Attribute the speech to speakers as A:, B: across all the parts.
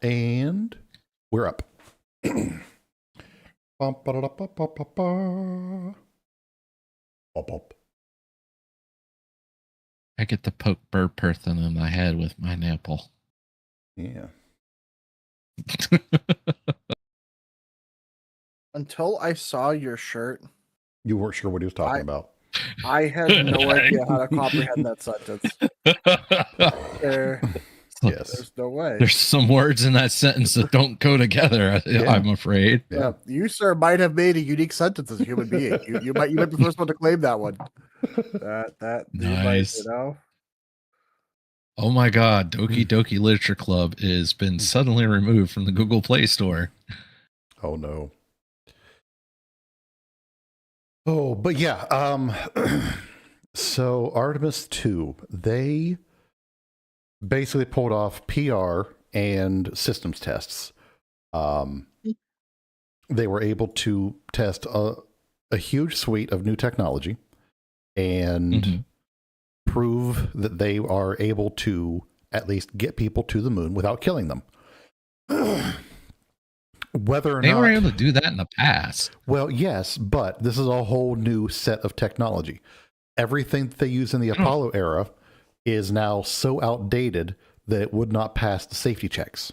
A: And we're up. Bump, ba-da-da-ba-ba-ba-ba. Bump, bump.
B: I get to poke bird person in the head with my nipple.
A: Yeah.
C: Until I saw your shirt,
A: You weren't sure what he was talking about.
C: I had no idea how to comprehend that sentence.
A: Yes.
C: There's no way.
B: There's some words in that sentence that don't go together, I'm afraid.
C: Yeah. You, sir, might have made a unique sentence as a human being. You might be the first one to claim that one. That
B: Nice.
C: You might,
B: Oh my God, Doki Doki Literature Club has been suddenly removed from the Google Play Store.
A: Oh no. Oh, but yeah. So Artemis 2, they basically pulled off PR and systems tests. They were able to test a huge suite of new technology and prove that they are able to at least get people to the moon without killing them. Whether or
B: they
A: not
B: were able to do that in the past.
A: Well, yes, but this is a whole new set of technology. Everything that they used in the Apollo era is now so outdated that it would not pass the safety checks.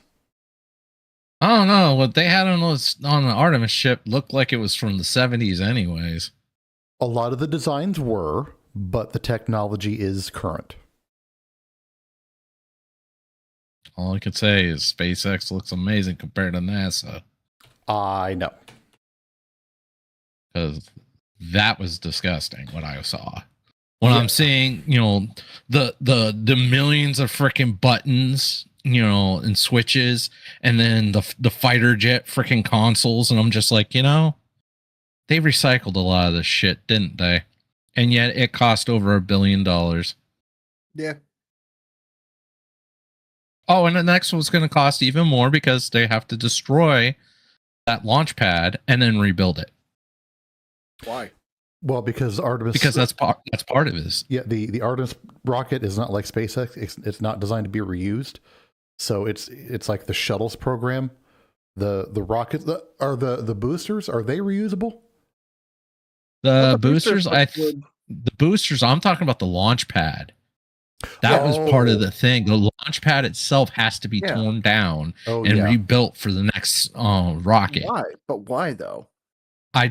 B: I don't know. What they had on the Artemis ship looked like it was from the 70s anyways.
A: A lot of the designs were, but the technology is current.
B: All I can say is SpaceX looks amazing compared to NASA.
A: I know.
B: Because that was disgusting what I saw. When I'm seeing, the millions of freaking buttons, and switches, and then the fighter jet freaking consoles, and I'm just like, they recycled a lot of this shit, didn't they? And yet it cost over $1 billion.
C: Yeah.
B: Oh, and the next one's going to cost even more because they have to destroy that launch pad and then rebuild it.
C: Why?
A: Well, because
B: that's part of this.
A: Yeah, the Artemis rocket is not like SpaceX. It's not designed to be reused. So it's like the shuttles program. The rockets are the boosters, are they reusable?
B: The boosters, the boosters, I'm talking about the launch pad. That was part of the thing. The launch pad itself has to be torn down and rebuilt for the next rocket.
C: Why? But why though?
B: I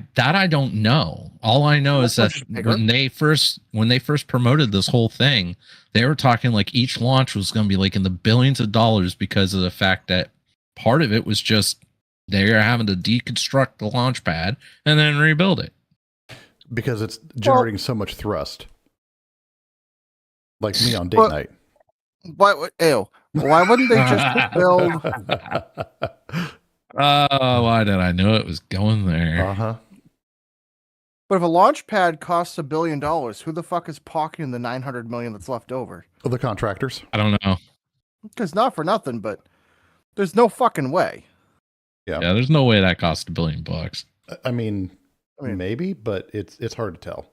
B: don't know. All I know is that when they first promoted this whole thing, they were talking like each launch was going to be like in the billions of dollars because of the fact that part of it was just they're having to deconstruct the launch pad and then rebuild it.
A: Because it's generating so much thrust. Like me on date night.
C: Why wouldn't they just build?
B: Why did I know it was going there?
C: But if a launch pad costs $1 billion, who the fuck is pocketing the $900 million that's left over?
A: The contractors.
B: I don't know.
C: Because not for nothing, but there's no fucking way.
A: Yeah,
B: there's no way that cost $1 billion.
A: I mean, maybe, but it's hard to tell.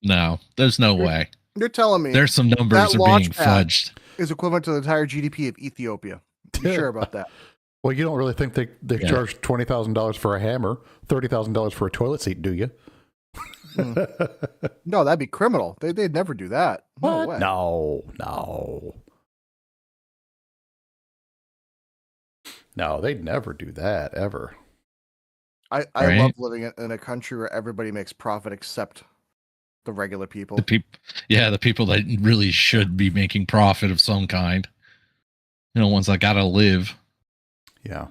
B: No, there's no way.
C: You're telling me
B: there's some numbers are being fudged.
C: Is equivalent to the entire GDP of Ethiopia. You sure about that?
A: Well, you don't really think they charge $20,000 for a hammer, $30,000 for a toilet seat, do you?
C: No, that'd be criminal. They'd never do that. No way.
A: No, they'd never do that ever.
C: I love living in a country where everybody makes profit except the regular people.
B: The people that really should be making profit of some kind. Ones that gotta live.
A: Yeah.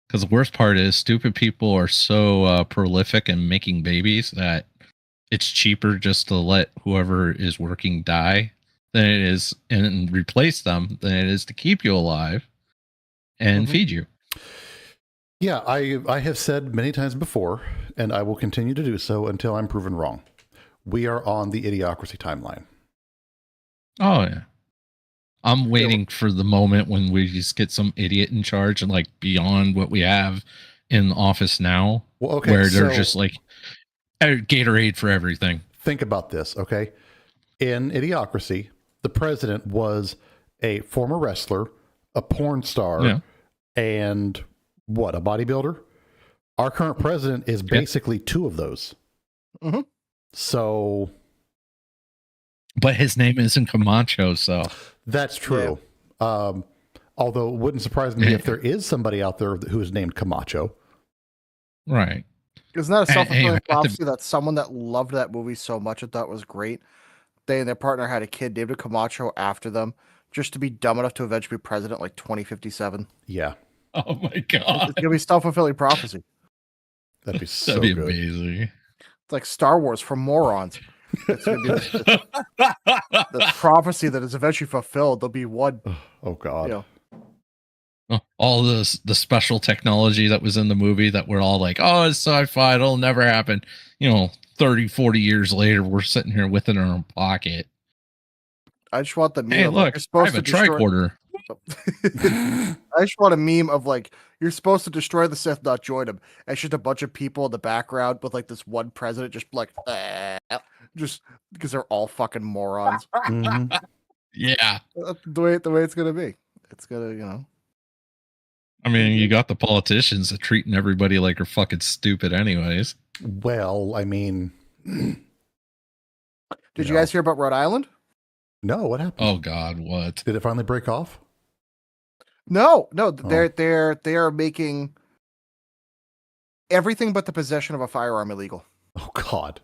B: Because the worst part is stupid people are so prolific in making babies that it's cheaper just to let whoever is working die than it is and replace them than it is to keep you alive and feed you.
A: Yeah, I have said many times before, and I will continue to do so until I'm proven wrong. We are on the idiocracy timeline.
B: Oh, yeah. I'm waiting for the moment when we just get some idiot in charge and like beyond what we have in the office now, where they're just like Gatorade for everything.
A: Think about this, okay? In Idiocracy, the president was a former wrestler, a porn star, and what, a bodybuilder? Our current president is basically two of those.
C: Mm-hmm.
A: So,
B: but his name isn't Camacho, so
A: that's true. Yeah. Although it wouldn't surprise me if there is somebody out there who is named Camacho.
B: Right.
C: Isn't that a self-fulfilling prophecy that someone that loved that movie so much and thought it was great, they and their partner had a kid named Camacho after them, just to be dumb enough to eventually be president like 2057?
A: Yeah.
B: Oh my God.
C: It's going to be self-fulfilling prophecy.
A: That'd be so good.
B: Amazing.
C: It's like Star Wars for morons. It's going to be the prophecy that is eventually fulfilled. There'll be one.
A: Oh God.
C: You know,
B: all the special technology that was in the movie that we're all like, oh, it's sci-fi, it'll never happen. 30, 40 years later, we're sitting here with it in our pocket.
C: I just want the meme.
B: Hey, look, I have a tricorder.
C: I just want a meme of like, you're supposed to destroy the Sith, not join them. And it's just a bunch of people in the background with like this one president just like, just because they're all fucking morons.
A: Mm-hmm.
B: Yeah.
C: The way it's going to be. It's going to,
B: I mean, you got the politicians that treating everybody like they're fucking stupid anyways.
A: Well, I mean...
C: Did you guys hear about Rhode Island?
A: No, what happened?
B: Oh God, what?
A: Did it finally break off?
C: No, they are making everything but the possession of a firearm illegal.
A: Oh God.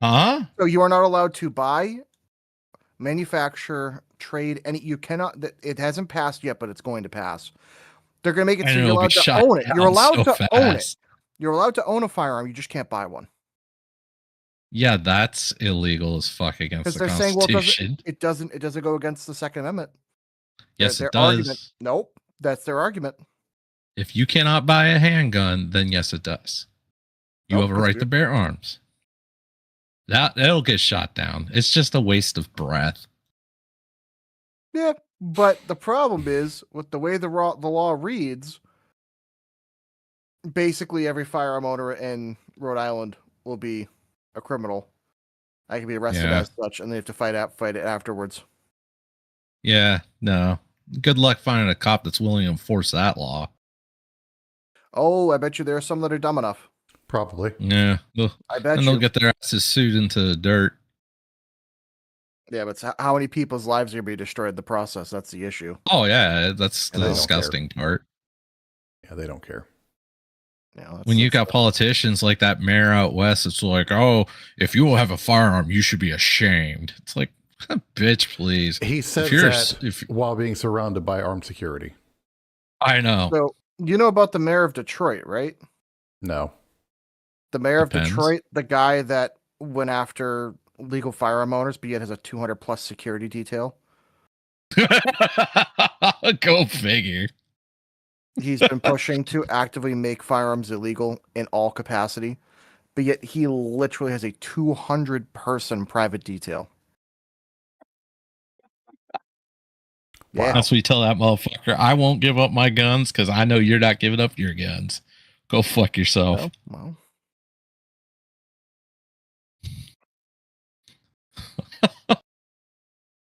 B: Huh?
C: So you are not allowed to buy, manufacture, trade, you cannot, it hasn't passed yet, but it's going to pass. They're going to make it so you're allowed to own it. You're allowed to own it. You're allowed to own a firearm. You just can't buy one.
B: Yeah, that's illegal as fuck against the Constitution.
C: It doesn't go against the Second Amendment.
B: Yes, it does.
C: Argument. Nope. That's their argument.
B: If you cannot buy a handgun, then yes, it does. You have a right to bear arms. That'll get shot down. It's just a waste of breath.
C: Yeah, but the problem is with the way the law reads, basically every firearm owner in Rhode Island will be a criminal. I can be arrested as such, and they have to fight it afterwards.
B: Yeah, no. Good luck finding a cop that's willing to enforce that law.
C: Oh, I bet you there are some that are dumb enough.
A: Probably.
B: Yeah.
C: I bet
B: and they'll get their asses sued into the dirt.
C: Yeah, but how many people's lives are going to be destroyed in the process? That's the issue.
B: Oh, yeah. That's the disgusting part.
A: Yeah, they don't care.
C: Yeah,
B: when you got politicians like that mayor out west, it's like, oh, if you will have a firearm, you should be ashamed. It's like, bitch, please.
A: He said that while being surrounded by armed security.
B: I know.
C: So, you know about the mayor of Detroit, right?
A: No.
C: The mayor of Detroit, the guy that went after legal firearm owners, but yet has a 200+ security detail.
B: Go figure.
C: He's been pushing to actively make firearms illegal in all capacity, but yet he literally has a 200-person private detail.
B: Wow. Yeah. That's what you tell that motherfucker. I won't give up my guns because I know you're not giving up your guns. Go fuck yourself.
C: Well.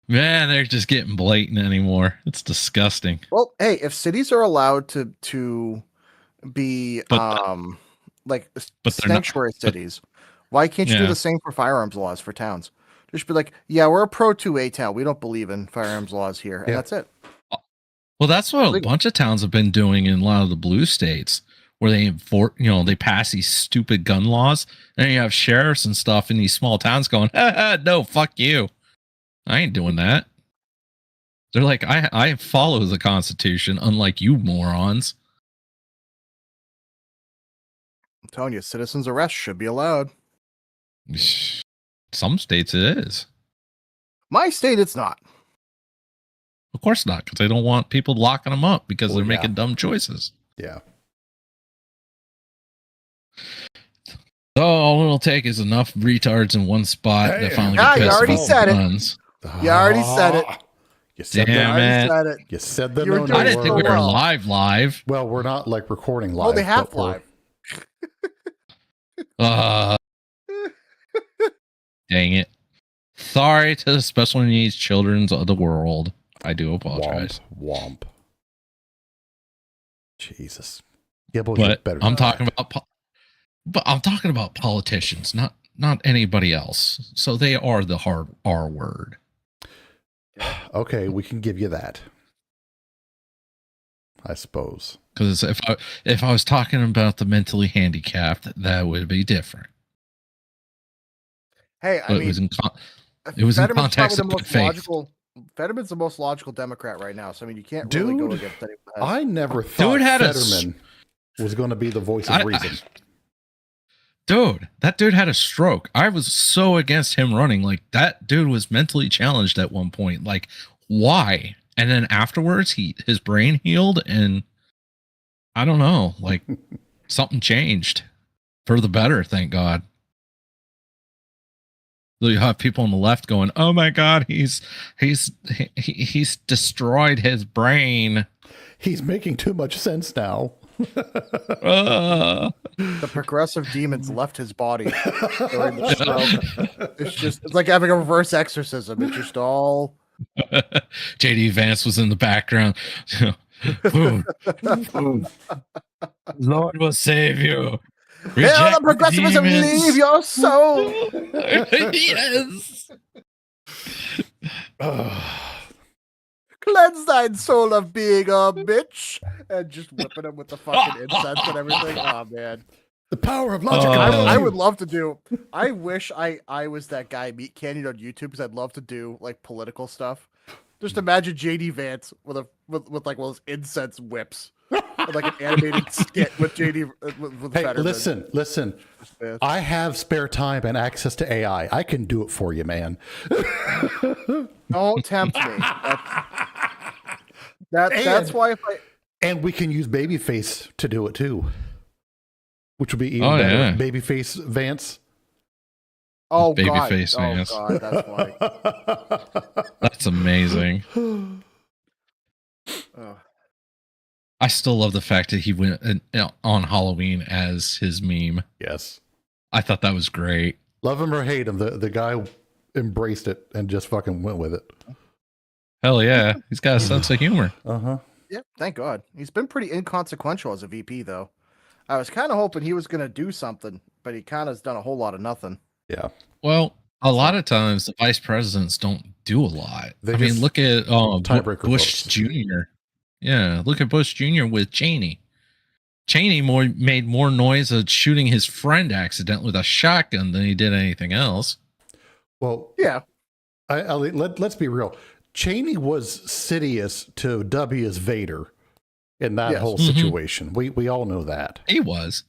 B: Man, they're just getting blatant anymore. It's disgusting.
C: Well, hey, if cities are allowed to be sanctuary cities, why can't you do the same for firearms laws for towns? Just be like, yeah, we're a pro 2A town. We don't believe in firearms laws here, and that's it.
B: Well, that's what a bunch of towns have been doing in a lot of the blue states, where they pass these stupid gun laws, and you have sheriffs and stuff in these small towns going, no, fuck you. I ain't doing that. They're like, I follow the Constitution, unlike you morons.
C: I'm telling you, citizens' arrest should be allowed.
B: Some states it is.
C: My state, it's not.
B: Of course not, because they don't want people locking them up because they're making dumb choices.
A: Yeah.
B: So all it'll take is enough retards in one spot that finally get pissed
C: already
B: about
C: said
B: guns.
C: You already said it.
A: You said
B: Damn
A: that.
B: it.
A: You said that.
B: I didn't think we were live.
A: Well, we're not like recording live.
C: Oh, they have live.
B: Dang it. Sorry to the special needs children of the world. I do apologize.
A: Womp. Jesus. Gibble,
B: But
A: better.
B: I'm talking about politicians, not anybody else. So they are the hard R word.
A: Okay, we can give you that. I suppose.
B: Because if I was talking about the mentally handicapped, that would be different.
C: Hey, I mean,
B: it was in context
C: of
B: good faith.
C: Fetterman's the most logical Democrat right now. So I mean, you can't really go against anyone.
A: I never thought Fetterman was going to be the voice of reason.
B: Dude, that dude had a stroke. I was so against him running. Like, that dude was mentally challenged at one point. Like, why? And then afterwards, his brain healed, and I don't know, like something changed for the better. Thank God. So you have people on the left going, "Oh my God, he's destroyed his brain.
A: He's making too much sense now."
C: The progressive demons left his body during the stroke. It's like having a reverse exorcism. It's just all.
B: JD Vance was in the background. Lord will save you.
C: Hail the progressivism, leave your soul.
B: Yes.
C: Cleanse thine soul of being a bitch, and just whipping him with the fucking incense and everything. Oh man,
A: the power of logic.
C: I would love to do. I wish I was that guy Meat Canyon on YouTube, because I'd love to do like political stuff. Just imagine JD Vance with like one of those incense whips, like an animated skit with JD. With
A: hey,
C: Fetterman.
A: listen. I have spare time and access to AI. I can do it for you, man.
C: Don't tempt me. That's why if I.
A: And we can use Babyface to do it too, which would be even better. Yeah. Babyface Vance.
C: Oh,
B: Babyface
C: Vance. Oh, God, that's funny.
B: That's amazing. I still love the fact that he went on Halloween as his meme.
A: Yes. I
B: thought that was great.
A: Love him or hate him, the guy embraced it and just fucking went with it.
B: Hell yeah. He's got a sense of humor.
A: Uh-huh.
C: Yeah, thank God. He's been pretty inconsequential as a VP, though. I was kind of hoping he was going to do something, but he kind of has done a whole lot of nothing.
A: Yeah.
B: Well, a lot of times the vice presidents don't do a lot. I mean, look at Bush Jr. Yeah, look at Bush Jr. with Cheney. Cheney made more noise of shooting his friend accidentally with a shotgun than he did anything else.
A: Well,
C: yeah.
A: Let's be real. Cheney was Sidious to W's Vader in that whole situation. We all know that.
B: He was,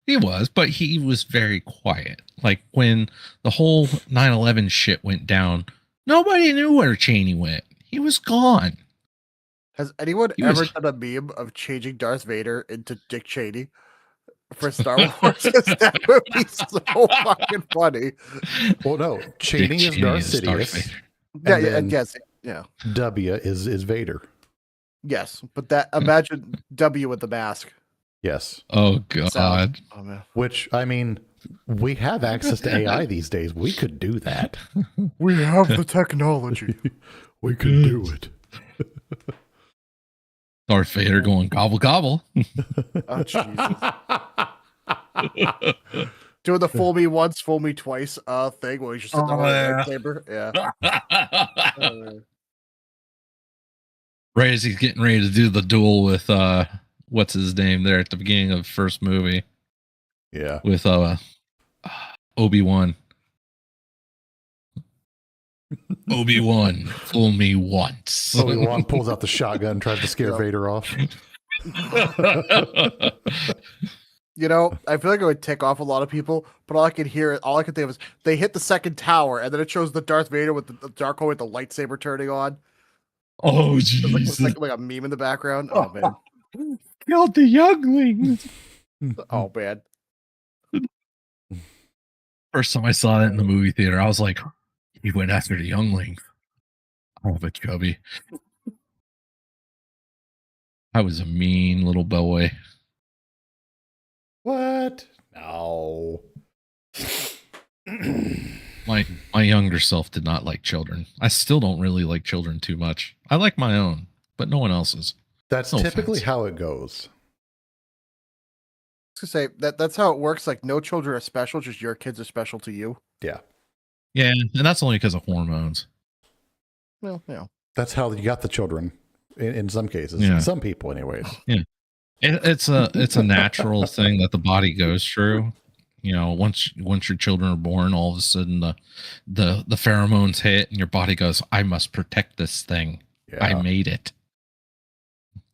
B: but he was very quiet. Like when the whole 9/11 shit went down, nobody knew where Cheney went. He was gone.
C: Has anyone ever done a meme of changing Darth Vader into Dick Cheney for Star Wars? That would be so fucking funny.
A: Well, no, Cheney is Darth Sidious.
C: Yeah.
A: W is Vader.
C: Yes, but that imagine W with the mask.
A: Yes.
B: Oh God.
C: Oh man.
A: Which, I mean, we have access to AI these days. We could do that.
C: We have the technology.
A: We can do it.
B: Darth Vader going gobble gobble.
C: Oh Jesus. Doing the fool me once, fool me twice thing where he's just sitting on a lightsaber. Yeah.
B: Right as he's getting ready to do the duel with what's his name there at the beginning of the first movie.
A: Yeah.
B: With Obi-Wan. Obi-Wan, fool me once.
A: Obi-Wan pulls out the shotgun and tries to scare Vader off.
C: You know, I feel like it would tick off a lot of people, but all I could think of was they hit the second tower, and then it shows the Darth Vader with the Dark Hole with the lightsaber turning on.
B: Oh, jeez.
C: Like a meme in the background. Oh, man.
B: Killed the younglings.
C: Oh, man.
B: First time I saw that in the movie theater, I was like, he went after the youngling. Oh, but chubby. I was a mean little boy.
A: What? No.
B: My younger self did not like children. I still don't really like children too much. I like my own, but no one else's.
A: That's typically how it goes.
C: To say that's how it works. Like no children are special, just your kids are special to you.
A: Yeah.
B: Yeah, and that's only because of hormones.
C: Well, you know.
A: That's how you got the children in some cases.
B: Yeah.
A: Some people, anyways.
B: Yeah. It's a natural thing that the body goes through. You know, once your children are born, all of a sudden the pheromones hit and your body goes, I must protect this thing.
A: Yeah.
B: I made it.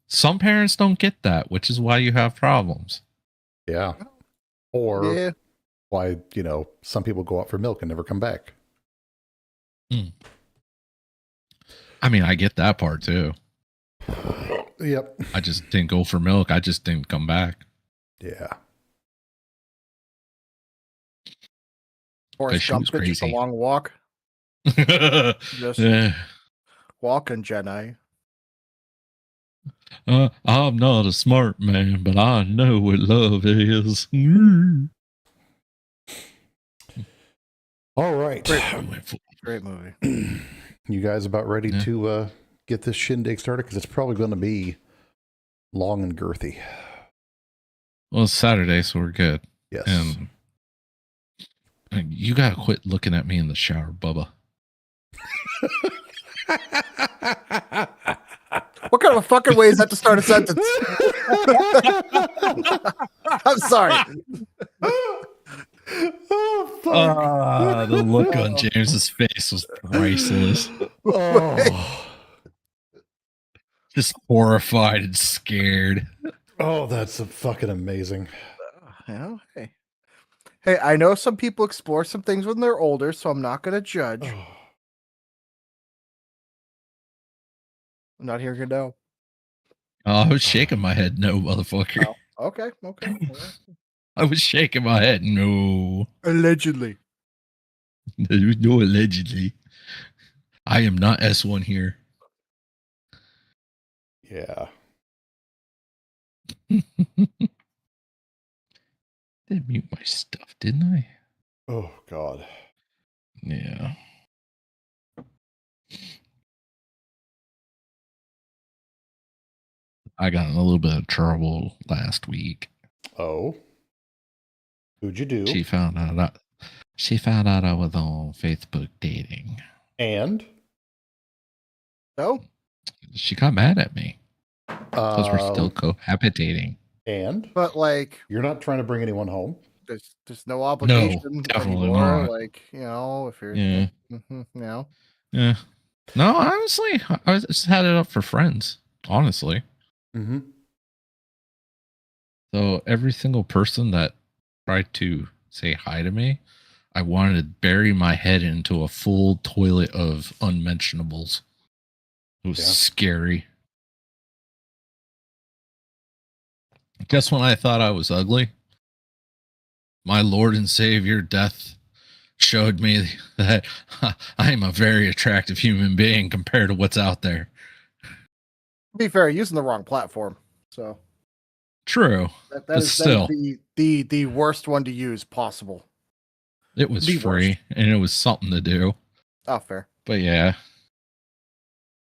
B: Some parents don't get that, which is why you have problems.
A: Yeah. Or
C: Yeah.
A: why, some people go out for milk and never come back.
B: I mean, I get that part too.
A: Yep.
B: I just didn't go for milk. I just didn't come back.
A: Yeah.
C: Forrest
B: she
C: Gump
B: was
C: did just a
B: crazy.
C: long walk. Just
B: Yeah.
C: walking, Jedi.
B: I'm not a smart man, but I know what love is.
A: All right.
C: Great movie.
A: You guys about ready
B: Yeah.
A: to get this shindig started? Because it's probably going to be long and girthy.
B: Well, it's Saturday, so we're good.
A: Yes.
B: And you gotta quit looking at me in the shower, Bubba.
C: What kind of a fucking way is that to start a sentence? I'm sorry.
A: Oh, fuck.
B: The look on James's face was priceless.
A: Oh.
B: Just horrified and scared.
A: Oh, that's fucking amazing.
C: Yeah, hey, I know some people explore some things when they're older, so I'm not going to judge. I'm not here to know.
B: Oh, I was shaking my head. No, motherfucker.
C: Oh, okay.
B: I was shaking my head. No.
C: Allegedly.
B: No, allegedly. I am not S1 here.
A: Yeah.
B: Did mute my stuff, didn't I?
A: Oh, God.
B: Yeah. I got in a little bit of trouble last week.
A: Oh. Who'd you do?
B: She found out I was on Facebook dating.
A: And?
C: No?
B: She got mad at me. Because we're still cohabitating.
A: And?
C: But like,
A: you're not trying to bring anyone home?
C: there's no obligation
B: definitely
C: anymore.
B: not.
C: Like, if you're,
B: Yeah.
C: Yeah.
B: No, honestly, I just had it up for friends. Honestly.
A: Mm-hmm.
B: So every single person that tried to say hi to me, I wanted to bury my head into a full toilet of unmentionables. It was scary. Just when I thought I was ugly, my Lord and Savior, death, showed me that I am a very attractive human being compared to what's out there.
C: To be fair, using the wrong platform. So
B: True.
C: that is the worst one to use possible.
B: It was
C: The
B: free
C: worst.
B: and it was something to do.
C: Oh, fair.
B: But yeah.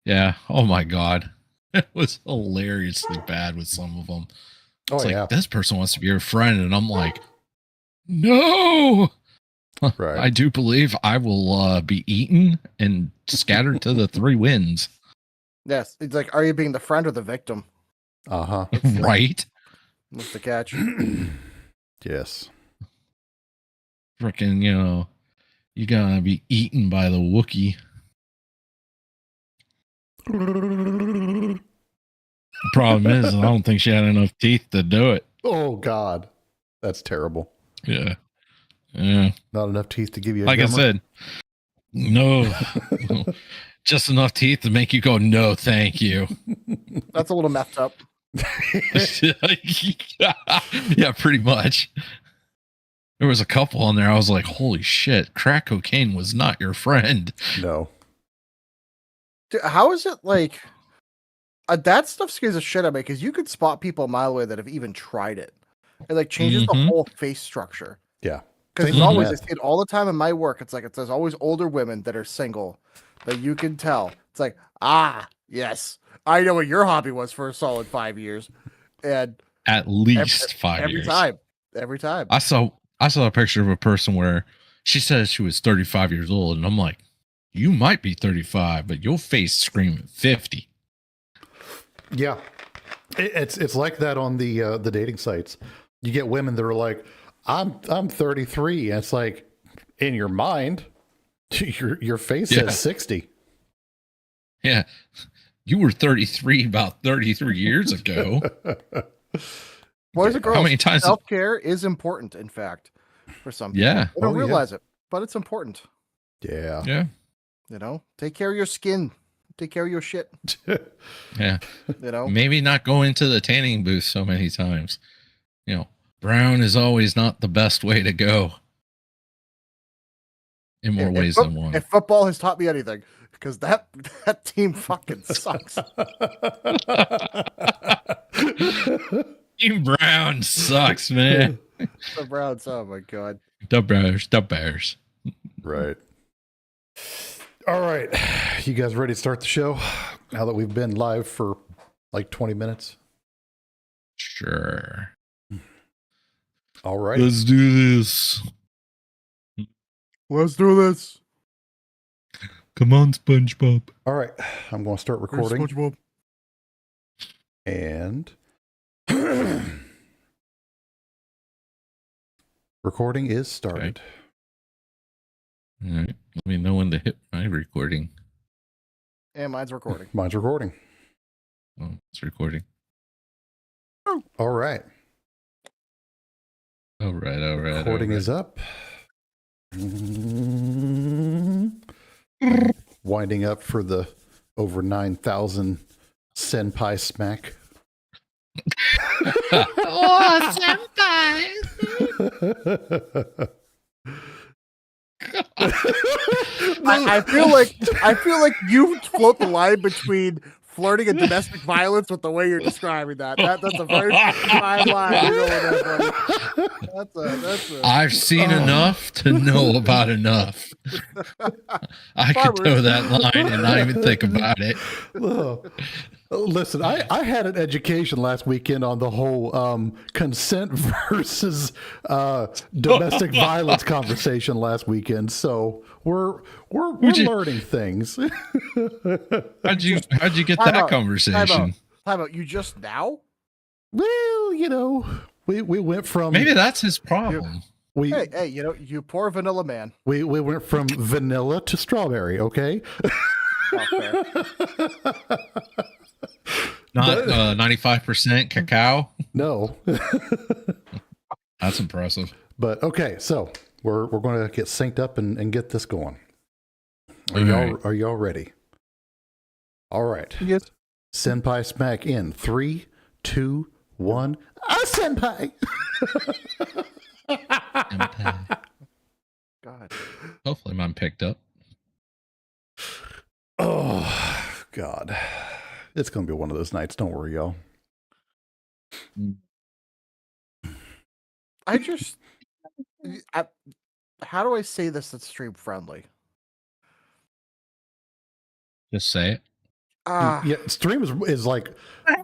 B: Yeah. Oh my God. It was hilariously bad with some of them. It's like, this person wants to be your friend. And I'm like, no.
A: Right.
B: I do believe I will be eaten and scattered to the three winds.
C: Yes. It's like, are you being the friend or the victim?
A: Uh-huh.
B: Right?
C: What's the catch?
A: Yes.
B: Freaking, you gotta be eaten by the Wookiee. The problem is, I don't think she had enough teeth to do it.
A: Oh, God. That's terrible.
B: Yeah. Yeah.
A: Not enough teeth to give you a
B: like
A: gummer?
B: I said, no. Just enough teeth to make you go, no, thank you.
C: That's a little messed up.
B: Yeah, pretty much. There was a couple on there. I was like, holy shit, crack cocaine was not your friend.
A: No.
C: Dude, how is it like that stuff scares the shit out of me because you could spot people a mile away that have even tried it. It like changes the whole face structure.
A: Yeah.
C: Because
A: Same
C: it's
A: with
C: always, I
A: meth.
C: see it all the time in my work. It's like, there's always older women that are single that you can tell. It's like, yes, I know what your hobby was for a solid 5 years. And
B: At least 5
C: every
B: years.
C: time. every time.
B: I saw a picture of a person where she says she was 35 years old, and I'm like, you might be 35, but your face screaming 50.
A: Yeah, it's like that on the dating sites. You get women that are like, I'm 33, and it's like, in your mind, your face says 60.
B: Yeah, you were 33 about 33 years ago.
C: Boys and girls,
B: how many times
C: self-care is important, in fact, for some people.
B: Yeah.
C: They don't realize it, but it's important.
A: Yeah.
B: Yeah.
C: You know, take care of your skin. Take care of your shit.
B: Yeah.
C: You know,
B: maybe not go into the tanning booth so many times. You know, brown is always not the best way to go. In more ways than one.
C: If football has taught me anything, because that team fucking sucks.
B: Team Brown sucks, man.
C: The Browns, oh my god.
B: The Bears.
A: Right. All right. You guys ready to start the show? Now that we've been live for like 20 minutes?
B: Sure.
A: All right.
B: Let's do this.
C: Let's do this.
B: Come on, SpongeBob.
A: All right. I'm going to start recording.
C: SpongeBob.
A: And recording is started.
B: Okay. All right. Let me know when to hit my recording.
C: And mine's recording.
A: Mine's recording.
B: Oh, it's recording.
A: All right.
B: All right.
A: Recording is up. Winding up for the over 9,000 Senpai smack.
B: Oh, Senpai!
C: I feel like you float the line between flirting and domestic violence with the way you're describing that. That's a very fine line. You're going there, buddy. That's a
B: I've seen enough to know about enough. I could toe that line and not even think about it.
A: Listen, I had an education last weekend on the whole consent versus domestic violence conversation last weekend. So we're learning things.
B: How'd you get that conversation?
C: Time out. You just now?
A: Well, you know, we went from
B: maybe that's his problem.
C: Hey, you know, you poor vanilla man.
A: We went from vanilla to strawberry. Okay.
B: Not 95% cacao.
A: No.
B: That's impressive.
A: But okay, so we're going to get synced up and get this going. Are y'all ready? All right.
C: Yes.
A: Senpai smack in 3, 2, 1. Senpai.
C: God.
B: Hopefully mine picked up.
A: Oh God. It's going to be one of those nights. Don't worry, y'all.
C: How do I say this that's stream friendly?
B: Just say it.
A: Yeah, stream is like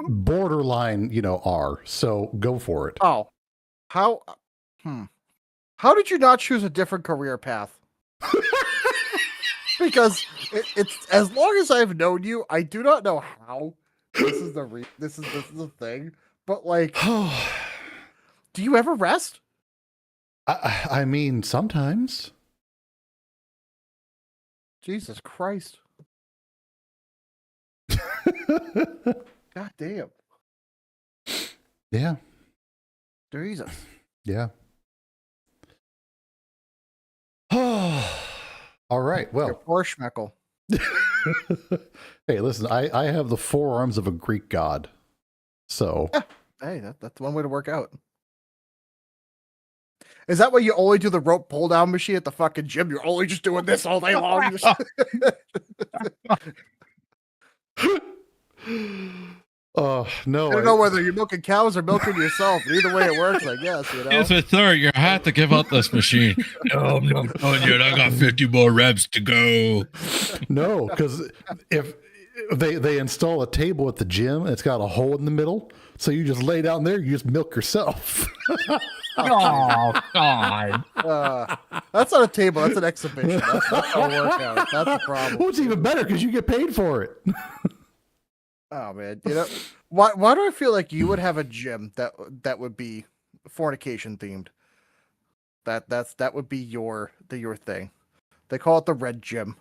A: borderline, you know, R. So go for it.
C: Oh, how did you not choose a different career path? Because it's as long as I've known you, I do not know how this is the thing. But like, do you ever rest?
A: I mean, sometimes.
C: Jesus Christ! God damn!
A: Yeah.
C: Jesus.
A: Yeah. All right. Well,
C: poor Schmeckle.
A: Hey, listen, I have the forearms of a Greek god. So
C: hey, that's one way to work out. Is that why you only do the rope pull down machine at the fucking gym? You're only just doing this all day long.
A: No.
C: I don't know whether you're milking cows or milking yourself. Either way it works, I guess. You know?
B: If it's third, you have to give up this machine. No, I'm not done yet. I got 50 more reps to go.
A: No, because if they install a table at the gym, it's got a hole in the middle. So you just lay down there, you just milk yourself.
B: Oh God!
C: That's not a table. That's an exhibition. That's not a workout. That's the problem.
A: Well, it's even better because you get paid for it.
C: Oh man, you know why do I feel like you would have a gym that would be fornication themed? That would be your thing. They call it the Red Gym.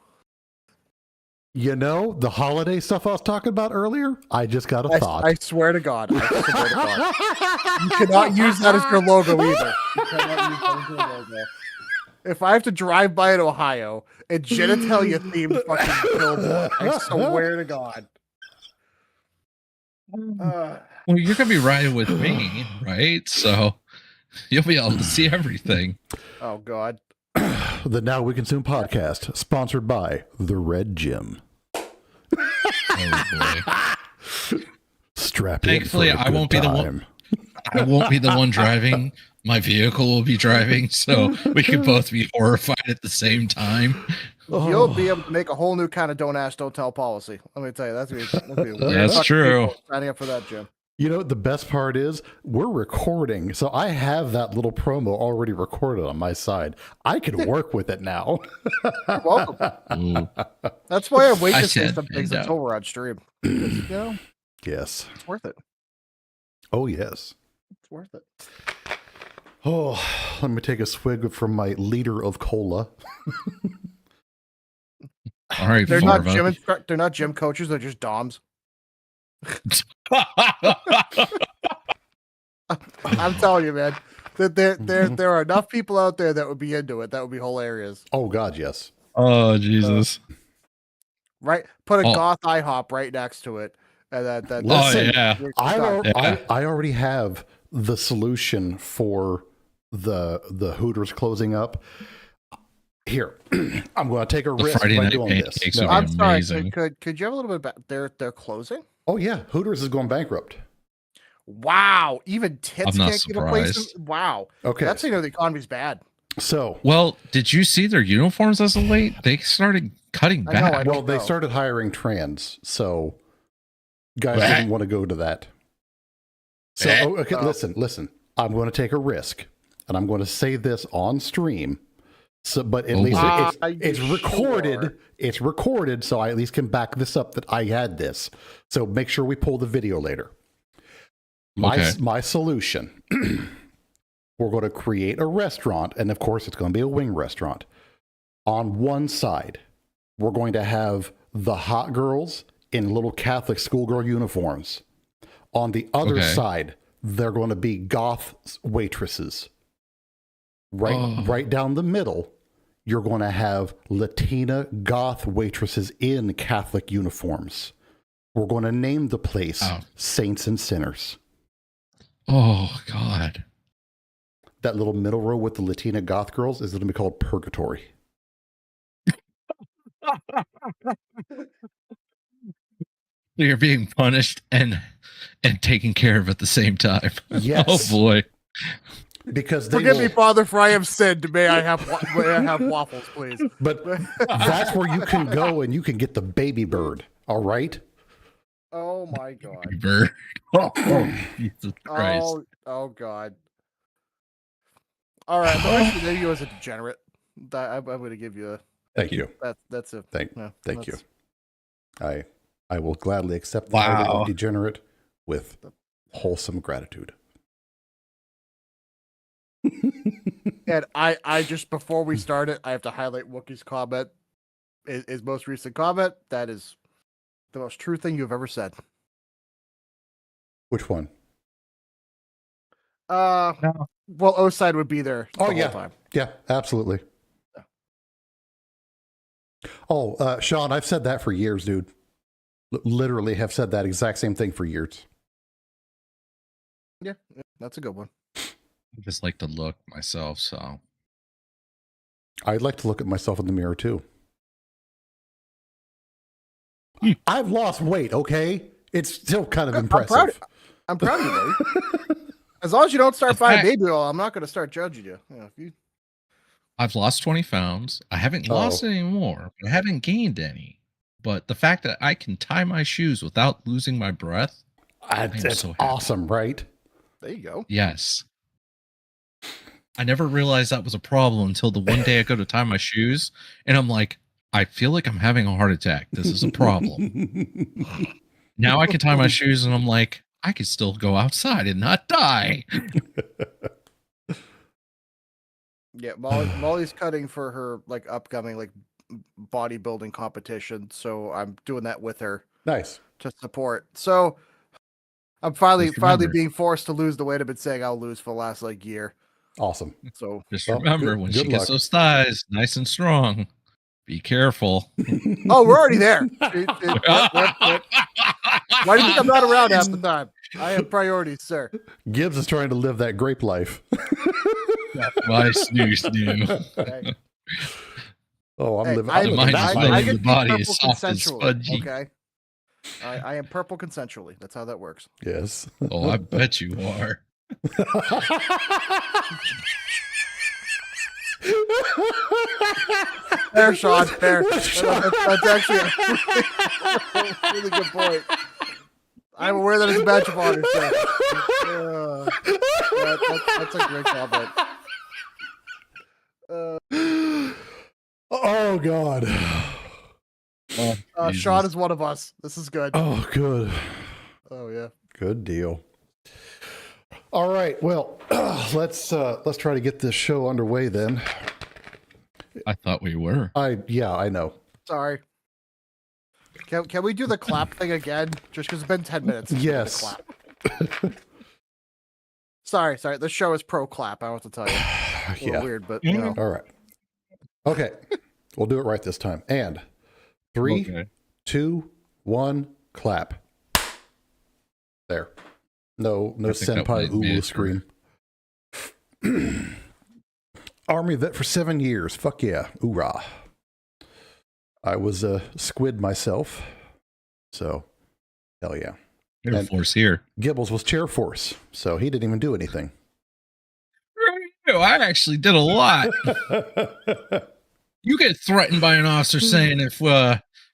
A: You know, the holiday stuff I was talking about earlier, I just got a thought.
C: I swear to God. You cannot use that as your logo either. You cannot use that as your logo. If I have to drive by in Ohio and genitalia themed fucking billboard, I swear to God.
B: Well, you're gonna be riding with me, right? So you'll be able to see everything.
C: Oh God.
A: The Now We Consume podcast, sponsored by the Red Gym.
B: Oh boy.
A: Strap in.
B: Thankfully, I won't be the one. I won't be the one driving. My vehicle will be driving, so we can both be horrified at the same time.
C: You'll be able to make a whole new kind of don't ask, don't tell policy. Let me tell you, that's gonna be weird.
B: That's true.
C: Signing up for that, Jim.
A: You know, the best part is we're recording, so I have that little promo already recorded on my side. I can work with it now.
C: You're welcome.
B: Ooh.
C: That's why I wait
B: I
C: to say
B: said
C: some things
B: no.
C: until we're on stream. Because, you know,
A: Yes.
C: it's worth it.
A: Oh, yes.
C: It's worth it.
A: Oh, let me take a swig from my liter of cola.
B: All right,
C: They're not
B: Farva.
C: they're not gym coaches, they're just DOMs. I'm telling you, man. That there are enough people out there that would be into it. That would be hilarious.
A: Oh, God, yes.
B: Oh Jesus!
C: Right? Put a
B: Oh.
C: goth IHOP right next to it. And that
B: Oh
A: Listen,
B: yeah.
A: I already have the solution for the Hooters closing up. Here, I'm going to take a
B: The
A: risk
B: Friday
A: by
B: night
A: doing this.
B: pancakes
A: No.
B: are
C: I'm sorry.
B: amazing.
C: Could you have a little bit about they're closing?
A: Oh, yeah. Hooters is going bankrupt.
C: Wow. Even tits
B: I'm not
C: can't get a place.
B: surprised.
C: Wow.
A: Okay.
C: That's how you know the economy's bad.
A: So,
B: Well, did you see their uniforms as of late? They started cutting
C: I know,
B: back.
C: I
A: well,
C: don't
A: they
C: know.
A: started hiring trans, so guys
B: What?
A: didn't want to go to that. So, okay, listen. I'm going to take a risk, and I'm going to say this on stream. So, but at
B: Oh,
A: least
B: boy.
A: it's
C: You
A: recorded.
C: sure?
A: It's recorded, so I at least can back this up that I had this. So make sure we pull the video later.
B: Okay.
A: My solution. We're going to create a restaurant, and of course, it's going to be a wing restaurant. On one side, we're going to have the hot girls in little Catholic schoolgirl uniforms. On the other
B: Okay.
A: side, they're going to be goth waitresses. Right down the middle, you're going to have Latina goth waitresses in Catholic uniforms. We're going to name the place Saints and Sinners.
B: Oh God.
A: That little middle row with the Latina goth girls is going to be called Purgatory.
B: You're being punished and taken care of at the same time.
A: Yes.
B: Oh boy.
A: Because they
C: Forgive
A: will,
C: me, Father, for I have sinned. May I have waffles, please?
A: but that's where you can go and you can get the baby bird. All right.
C: Oh my God.
B: Bird. Oh, Jesus Christ.
C: Oh God. All right, I'm going to name you as a degenerate. I'm going to give you a.
A: Thank you.
C: That's a.
A: Thank
C: that's-
A: you. I will gladly accept the
B: Wow.
A: title of degenerate with wholesome gratitude.
C: And I just before we start it, I have to highlight Wookie's comment. His most recent comment. That is the most true thing you've ever said.
A: Which one?
C: Well, Oside would be there. The whole time.
A: Yeah, absolutely. Oh, Sean, I've said that for years, dude. Literally have said that exact same thing for years.
C: Yeah, that's a good one.
B: I just like to look myself, so
A: I'd like to look at myself in the mirror too. I've lost weight, okay? It's still kind of impressive.
C: I'm proud of you, buddy. As long as you don't start buying baby oil, I'm not going to start judging you. If you.
B: I've lost 20 pounds. I haven't lost any more, but I haven't gained any. But the fact that I can tie my shoes without losing my breath,
A: It's
B: so happy.
A: awesome, right?
C: There you go.
B: Yes. I never realized that was a problem until the one day I go to tie my shoes and I'm like, I feel like I'm having a heart attack. This is a problem. Now I can tie my shoes and I'm like, I could still go outside and not die.
C: Yeah, Molly's cutting for her like upcoming like bodybuilding competition, so I'm doing that with her.
A: Nice.
C: To support. So I'm finally
B: remember.
C: being forced to lose the weight I've been saying I'll lose for the last like year.
A: Awesome.
C: So
B: Just
A: Well,
B: remember, when she gets those thighs nice and strong, be careful.
C: Oh, we're already there. Why do you think I'm not around half the time? I have priorities, sir.
A: Gibbs is trying to live that grape life.
B: My snoo.
C: Okay.
A: Oh, I'm living.
C: I
A: I'm living
B: Mine
A: that
B: is
A: life.
B: like-
C: get
B: the body
C: purple
B: is soft and
C: consensually,
B: spongy.
C: Okay. I am purple consensually. That's how that works.
A: Yes.
B: Oh, I bet you are.
C: There, Sean. There. That's actually a really good point. I'm aware that it's a badge of honor, sir. That's a great comment.
A: Oh God.
B: Jesus.
C: Sean is one of us. This is good.
A: Oh, good.
C: Oh yeah.
A: Good deal. All right. Well, let's try to get this show underway then.
B: I thought we were.
A: I know.
C: Sorry. Can we do the clap thing again? Just because it's been 10 minutes. since we did the
A: Yes.
C: clap. Sorry. This show is pro clap. I want to tell you. A little
A: Yeah.
C: weird, but you know.
A: All right. Okay. We'll do it right this time. And 3,
B: Okay.
A: 2, 1, clap. There. No
B: I think that
A: senpai
B: might be
A: ooh
B: it.
A: scream. Army vet for 7 years. Fuck yeah. Hoorah. I was a squid myself. So, hell yeah.
B: Air Force here.
A: Gibbles was chair force. So he didn't even do anything.
B: I actually did a lot. You get threatened by an officer saying if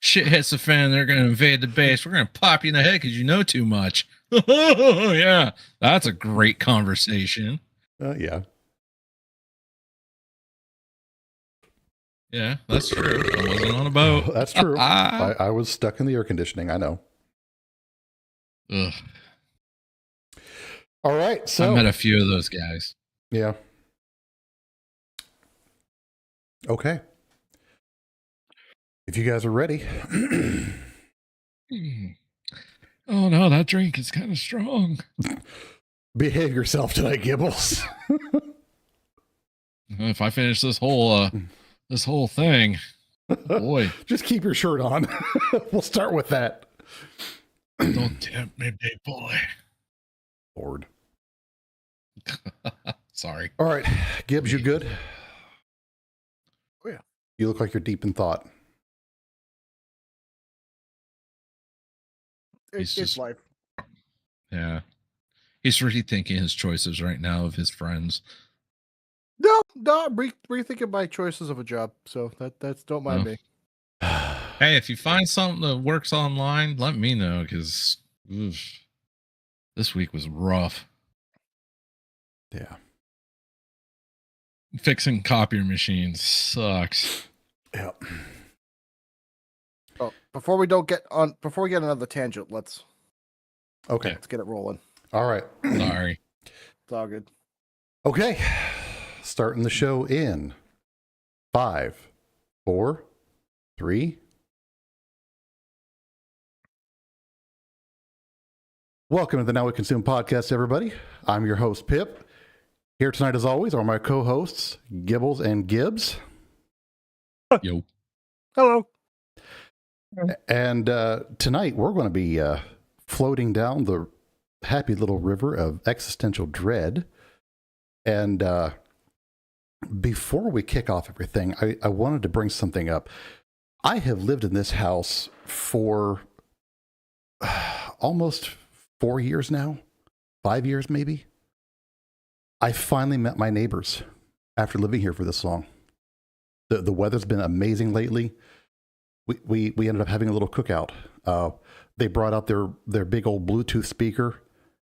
B: shit hits the fan, they're going to invade the base. We're going to pop you in the head because you know too much. Yeah, that's a great conversation.
A: Yeah.
B: Yeah, that's true. I wasn't on a boat.
A: That's true. I was stuck in the air conditioning. I know.
B: Ugh.
A: All right. So
B: I met a few of those guys.
A: yeah. Okay. If you guys are ready.
B: Oh no, that drink is kind of strong.
A: Behave yourself tonight, Gibbles.
B: If I finish this whole thing, boy,
A: Just keep your shirt on. We'll start with that.
B: don't tempt me, big boy.
A: Lord.
B: Sorry.
A: All right. Gibbs, you good?
C: Oh, yeah.
A: You look like you're deep in thought.
B: He's
C: It's
B: just-
C: life.
B: Yeah. He's rethinking his choices right now of his friends.
C: No, I'm rethinking my choices of a job. So that's don't mind
B: Oh.
C: me.
B: Hey, if you find something that works online, let me know because this week was rough.
A: Yeah.
B: Fixing copier machines sucks.
A: Yeah.
C: Oh, before we get another tangent, let's
A: Okay.
C: get it rolling.
A: All right.
B: Sorry.
C: It's all good.
A: Okay. Starting the show in 5, 4, 3. Welcome to the Now We Consume podcast, everybody. I'm your host, Pip. Here tonight, as always, are my co-hosts, Gibbles and Gibbs.
B: Yo.
C: Hello.
A: And tonight, we're going to be floating down the happy little river of existential dread. And before we kick off everything, I wanted to bring something up. I have lived in this house for almost 4 years now, 5 years maybe. I finally met my neighbors after living here for this long. The weather's been amazing lately. We ended up having a little cookout They brought out their big old Bluetooth speaker,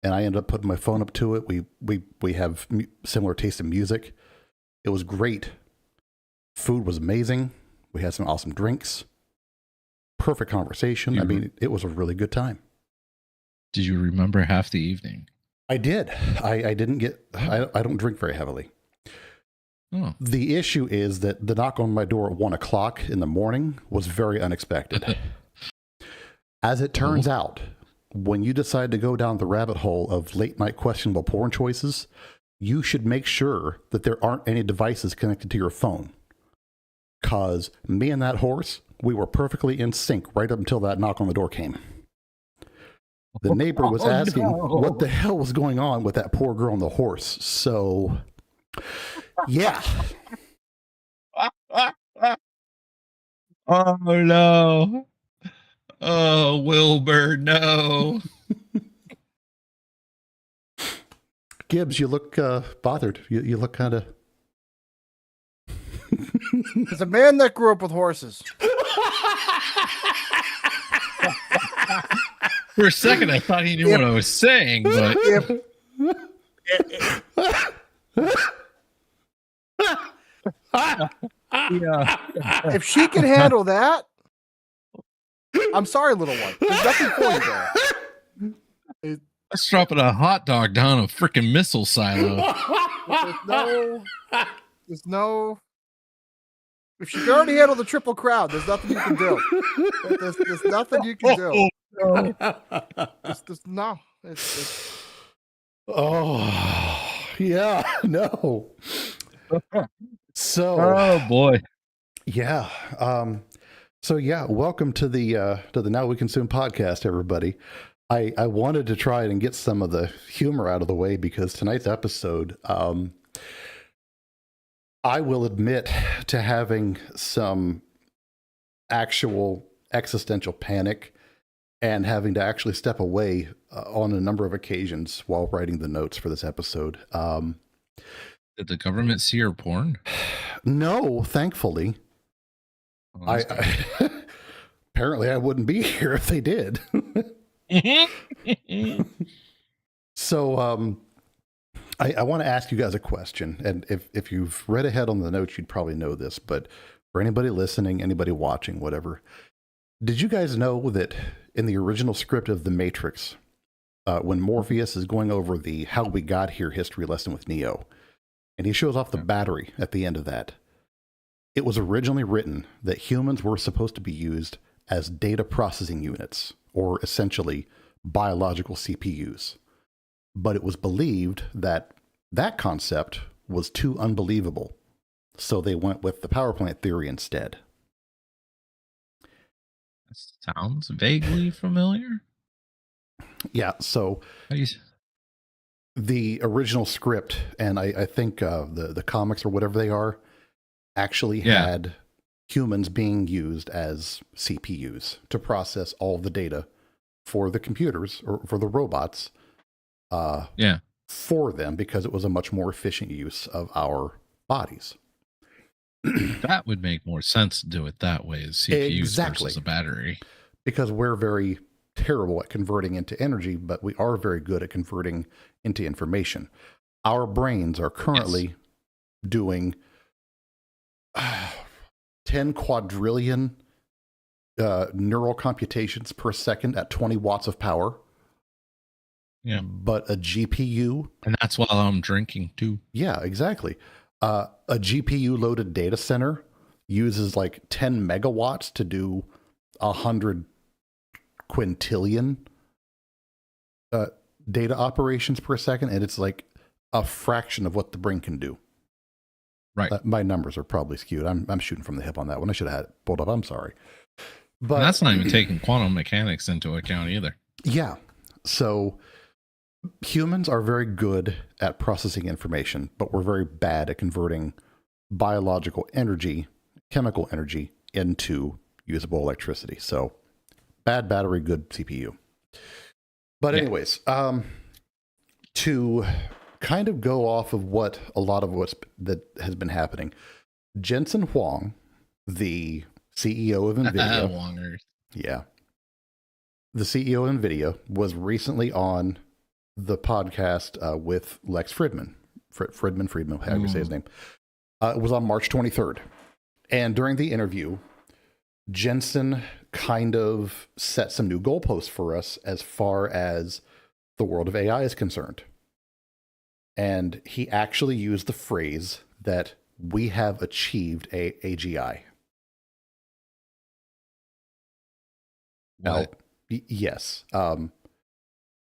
A: and I ended up putting my phone up to it. We have similar taste in music. It was great. Food was amazing. We had some awesome drinks. Perfect conversation. I mean, it was a really good time.
B: Did you remember half the evening?
A: I did. I didn't get. I don't drink very heavily.
B: Oh.
A: The issue is that the knock on my door at 1 o'clock in the morning was very unexpected. As it turns out, when you decide to go down the rabbit hole of late night questionable porn choices, you should make sure that there aren't any devices connected to your phone. Because me and that horse, we were perfectly in sync right up until that knock on the door came. The neighbor was asking what the hell was going on with that poor girl on the horse. So, yeah.
B: Oh, no. Oh, Wilbur, no.
A: Gibbs, you look bothered. You look kind of...
C: As a man that grew up with horses.
B: For a second, I thought he knew what I was saying, but...
C: If she can handle that, I'm sorry, little one. There's nothing for you there.
B: Let's drop it a hot dog down a freaking missile silo.
C: There's no. If she can already handle the triple crown, there's nothing you can do. There's nothing you can do. No.
A: Oh, yeah, no. So,
B: oh boy,
A: yeah. So yeah, welcome to the Now We Consume podcast, everybody. I wanted to try and get some of the humor out of the way because tonight's episode, I will admit to having some actual existential panic and having to actually step away on a number of occasions while writing the notes for this episode.
B: Did the government see your porn?
A: No, thankfully.
B: Oh,
A: Apparently I wouldn't be here if they did. So I want to ask you guys a question, and if you've read ahead on the notes, you'd probably know this, but for anybody listening, anybody watching, whatever, did you guys know that in the original script of The Matrix, when Morpheus is going over the how we got here history lesson with Neo, and he shows off the battery at the end of that, it was originally written that humans were supposed to be used as data processing units, or essentially biological CPUs. But it was believed that that concept was too unbelievable, so they went with the power plant theory instead.
B: Sounds vaguely familiar.
A: Yeah, so the original script, and I think the comics or whatever they are, actually had humans being used as CPUs to process all the data for the computers or for the robots. For them, because it was a much more efficient use of our bodies.
B: That would make more sense to do it that way, as CPUs versus a battery.
A: Because we're very terrible at converting into energy, but we are very good at converting into information. Our brains are currently doing 10 quadrillion neural computations per second at 20 watts of power.
B: Yeah.
A: But a GPU...
B: And that's while I'm drinking, too.
A: Yeah, exactly. A GPU-loaded data center uses like 10 megawatts to do 100 quintillion data operations per second, and it's like a fraction of what the brain can do.
B: Right.
A: My numbers are probably skewed. I'm shooting from the hip on that one. I should have had it pulled up. I'm sorry. But
B: and that's not even taking quantum mechanics into account either.
A: Yeah. So humans are very good at processing information, but we're very bad at converting biological energy, chemical energy, into usable electricity. So bad battery, good CPU. But anyways, to kind of go off of what a lot of that has been happening, Jensen Huang, the CEO of NVIDIA,
B: Wongers.
A: yeah, the CEO of NVIDIA, was recently on the podcast with Lex Friedman. Friedman, however you say his name. It was on March 23rd. And during the interview, Jensen kind of set some new goalposts for us as far as the world of AI is concerned. And he actually used the phrase that we have achieved AGI. Now, yes.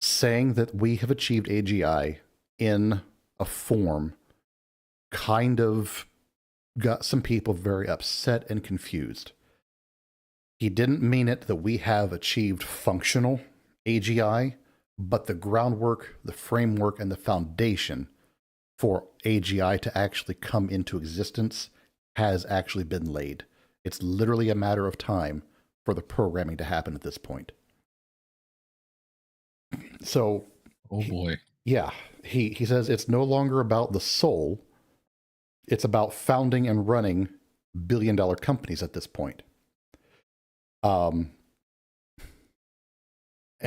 A: Saying that we have achieved AGI in a form kind of got some people very upset and confused. He didn't mean it that we have achieved functional AGI, but the groundwork, the framework, and the foundation for AGI to actually come into existence has actually been laid. It's literally a matter of time for the programming to happen at this point. So,
B: oh boy.
A: He says it's no longer about the soul. It's about founding and running billion-dollar companies at this point. And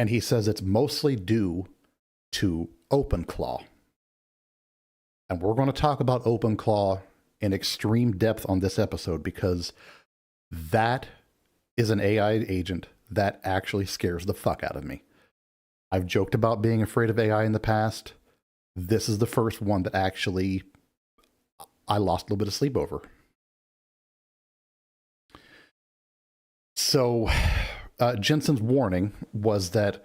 A: he says it's mostly due to OpenClaw. And we're going to talk about OpenClaw in extreme depth on this episode because that is an AI agent that actually scares the fuck out of me. I've joked about being afraid of AI in the past. This is the first one that actually I lost a little bit of sleep over. So Jensen's warning was that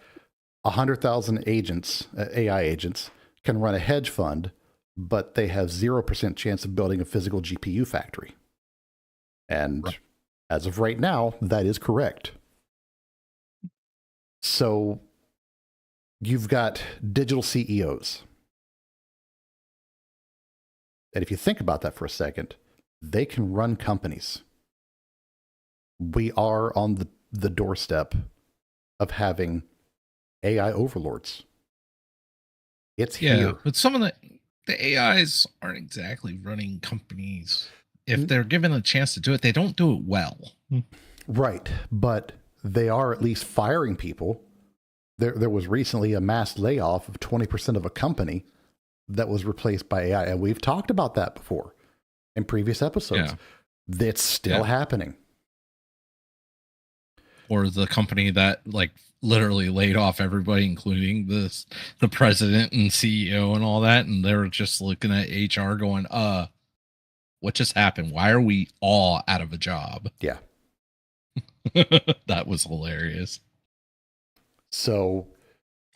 A: 100,000 agents, AI agents, can run a hedge fund, but they have 0% chance of building a physical GPU factory. And right. As of right now, that is correct. So you've got digital CEOs. And if you think about that for a second, they can run companies. We are on the doorstep of having AI overlords. It's here.
B: But some of the AIs aren't exactly running companies. If they're given a chance to do it, they don't do it well.
A: Right. But they are at least firing people. There was recently a mass layoff of 20% of a company that was replaced by AI. And we've talked about that before in previous episodes. That's still happening.
B: Or the company that like literally laid off everybody, including the president and CEO and all that. And they're just looking at HR going, what just happened? Why are we all out of a job?
A: Yeah.
B: That was hilarious.
A: So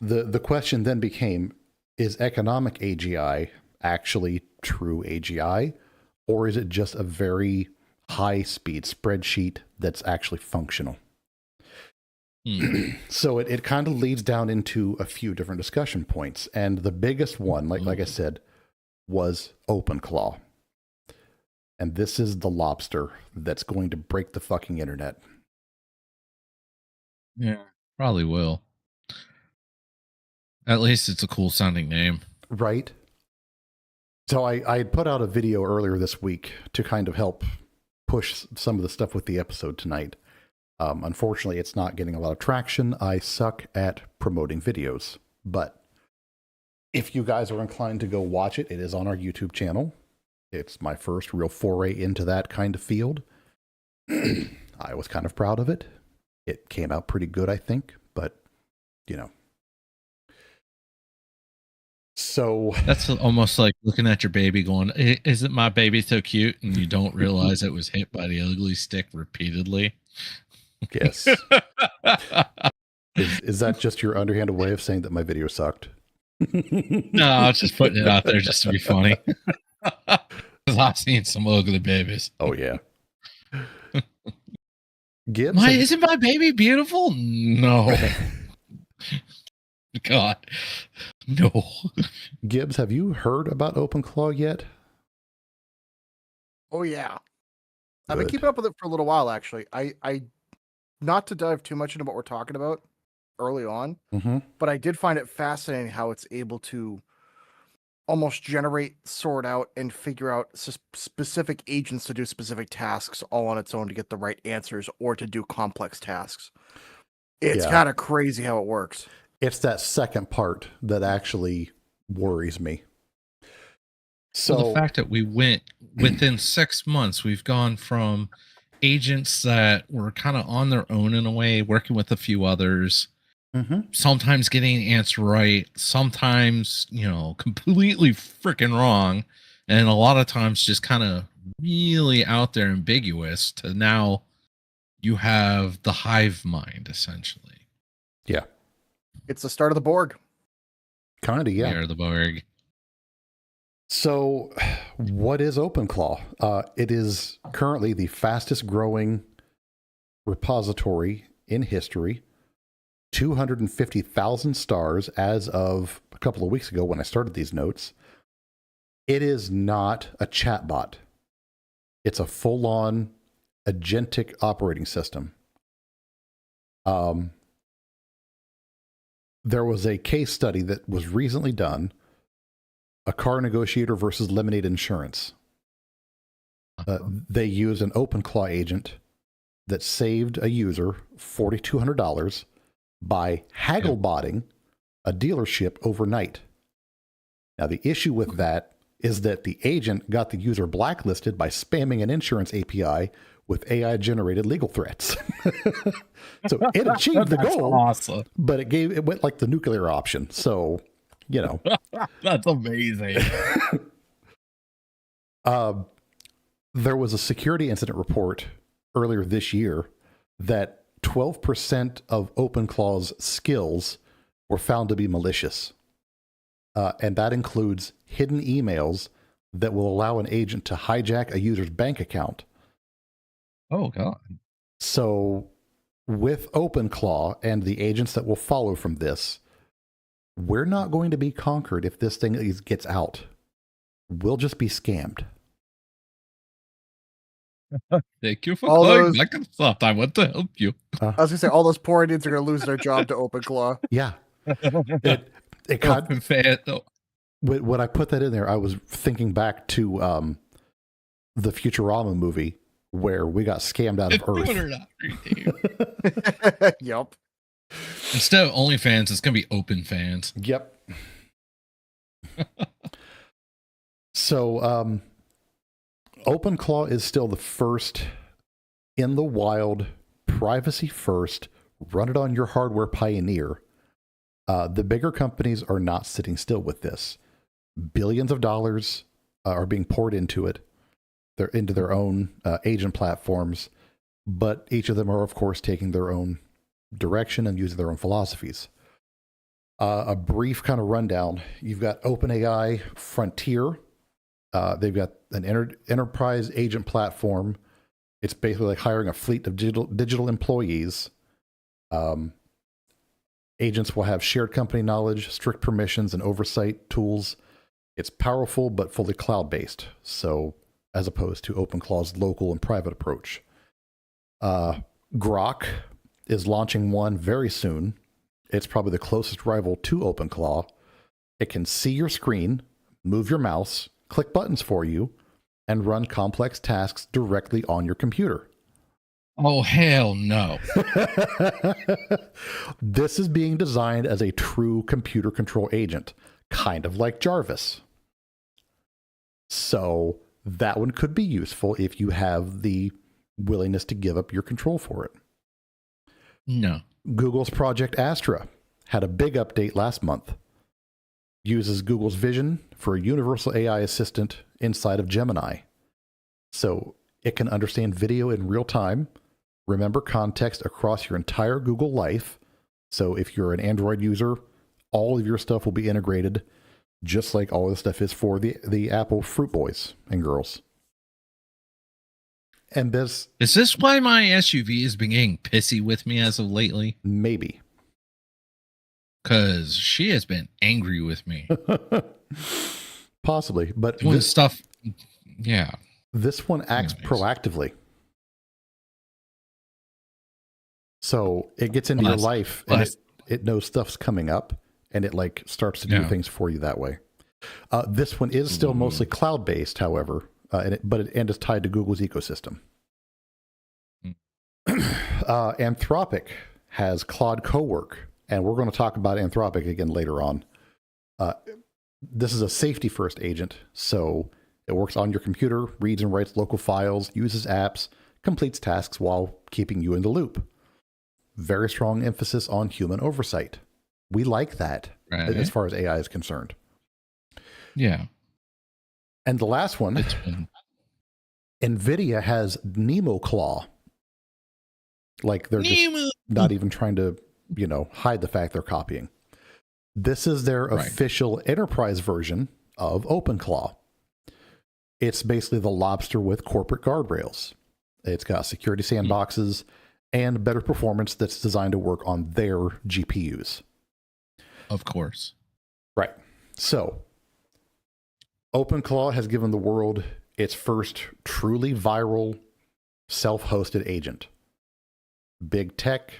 A: the question then became, is economic AGI actually true AGI? Or is it just a very high-speed spreadsheet that's actually functional? So it kind of leads down into a few different discussion points. And the biggest one, like I said, was OpenClaw. And this is the lobster that's going to break the fucking internet.
B: Yeah, probably will. At least it's a cool sounding name.
A: Right. So I put out a video earlier this week to kind of help push some of the stuff with the episode tonight. Unfortunately, it's not getting a lot of traction. I suck at promoting videos. But if you guys are inclined to go watch it, it is on our YouTube channel. It's my first real foray into that kind of field. I was kind of proud of it. It came out pretty good, I think. But, you know. So
B: that's almost like looking at your baby going, isn't my baby so cute? And you don't realize it was hit by the ugly stick repeatedly.
A: Yes. Is that just your underhanded way of saying that my video sucked?
B: No, I was just putting it out there just to be funny. Because I've seen some ugly babies.
A: Oh, yeah. Gibbs,
B: isn't my baby beautiful? No. God. No.
A: Gibbs, have you heard about OpenClaw yet?
C: Oh, yeah. I've been keeping up with it for a little while, actually. I not to dive too much into what we're talking about early on, but I did find it fascinating how it's able to almost generate, sort out, and figure out specific agents to do specific tasks all on its own to get the right answers or to do complex tasks. It's
A: Yeah.
C: kind of crazy how it works.
A: It's that second part that actually worries me. So
B: Well, the fact that we went within 6 months, we've gone from agents that were kind of on their own in a way, working with a few others, sometimes getting the answer right, sometimes, completely freaking wrong, and a lot of times just kind of really out there ambiguous, to now you have the hive mind, essentially.
A: Yeah.
C: It's the start of the Borg.
A: Kind of, yeah.
B: We are the Borg.
A: So, what is OpenClaw? It is currently the fastest growing repository in history. 250,000 stars as of a couple of weeks ago when I started these notes. It is not a chatbot. It's a full-on agentic operating system. There was a case study that was recently done, a car negotiator versus Lemonade Insurance. They used an OpenClaw agent that saved a user $4,200 by haggle-botting a dealership overnight. Now, the issue with that is that the agent got the user blacklisted by spamming an insurance API with AI-generated legal threats. So it achieved the goal,
B: awesome.
A: but it went like the nuclear option. So,
B: That's amazing.
A: There was a security incident report earlier this year that 12% of OpenClaw's skills were found to be malicious. And that includes hidden emails that will allow an agent to hijack a user's bank account.
B: Oh, God.
A: So with OpenClaw and the agents that will follow from this, we're not going to be conquered if this thing gets out. We'll just be scammed.
B: Thank you for
C: All
B: calling
C: those-
B: Microsoft. I want to help you.
C: I was gonna say all those poor Indians are gonna lose their job to OpenClaw.
A: Yeah. It kind
B: Open fan, though.
A: when I put that in there, I was thinking back to the Futurama movie where we got scammed out of Earth.
C: Yep.
B: Instead of OnlyFans, it's going to be Open Fans.
A: Yep. So, OpenClaw is still the first in the wild, privacy first, run it on your hardware pioneer. The bigger companies are not sitting still with this. Billions of dollars are being poured into it. They're into their own agent platforms, but each of them are, of course, taking their own direction and using their own philosophies. A brief kind of rundown. You've got OpenAI Frontier. They've got an enterprise agent platform. It's basically like hiring a fleet of digital employees. Agents will have shared company knowledge, strict permissions, and oversight tools. It's powerful but fully cloud-based, so as opposed to OpenClaw's local and private approach. Grok is launching one very soon. It's probably the closest rival to OpenClaw. It can see your screen, move your mouse, click buttons for you, and run complex tasks directly on your computer.
B: Oh, hell no.
A: This is being designed as a true computer control agent, kind of like Jarvis. So that one could be useful if you have the willingness to give up your control for it.
B: No.
A: Google's Project Astra had a big update last month. Uses Google's vision for a universal AI assistant inside of Gemini. So it can understand video in real time, remember context across your entire Google life. So if you're an Android user, all of your stuff will be integrated, just like all the stuff is for the Apple Fruit Boys and girls. And this...
B: Is this why my SUV has been getting pissy with me as of lately?
A: Maybe.
B: Because she has been angry with me.
A: Possibly, but
B: Doing stuff... Yeah.
A: This one acts proactively. So it gets into your life and it knows stuff's coming up and it like starts to do things for you that way. This one is still mostly cloud-based, however, and it's tied to Google's ecosystem. Anthropic has Claude Cowork, and we're going to talk about Anthropic again later on. This is a safety first agent, so it works on your computer, reads and writes local files, uses apps, completes tasks while keeping you in the loop. Very strong emphasis on human oversight. We like that as far as AI is concerned.
B: Yeah.
A: And the last one, NVIDIA has NemoClaw. Like they're just not even trying to, hide the fact they're copying. This is their official enterprise version of OpenClaw. It's basically the Lobster with corporate guardrails. It's got security sandboxes and better performance that's designed to work on their GPUs.
B: Of course.
A: Right. So, OpenClaw has given the world its first truly viral self-hosted agent. Big tech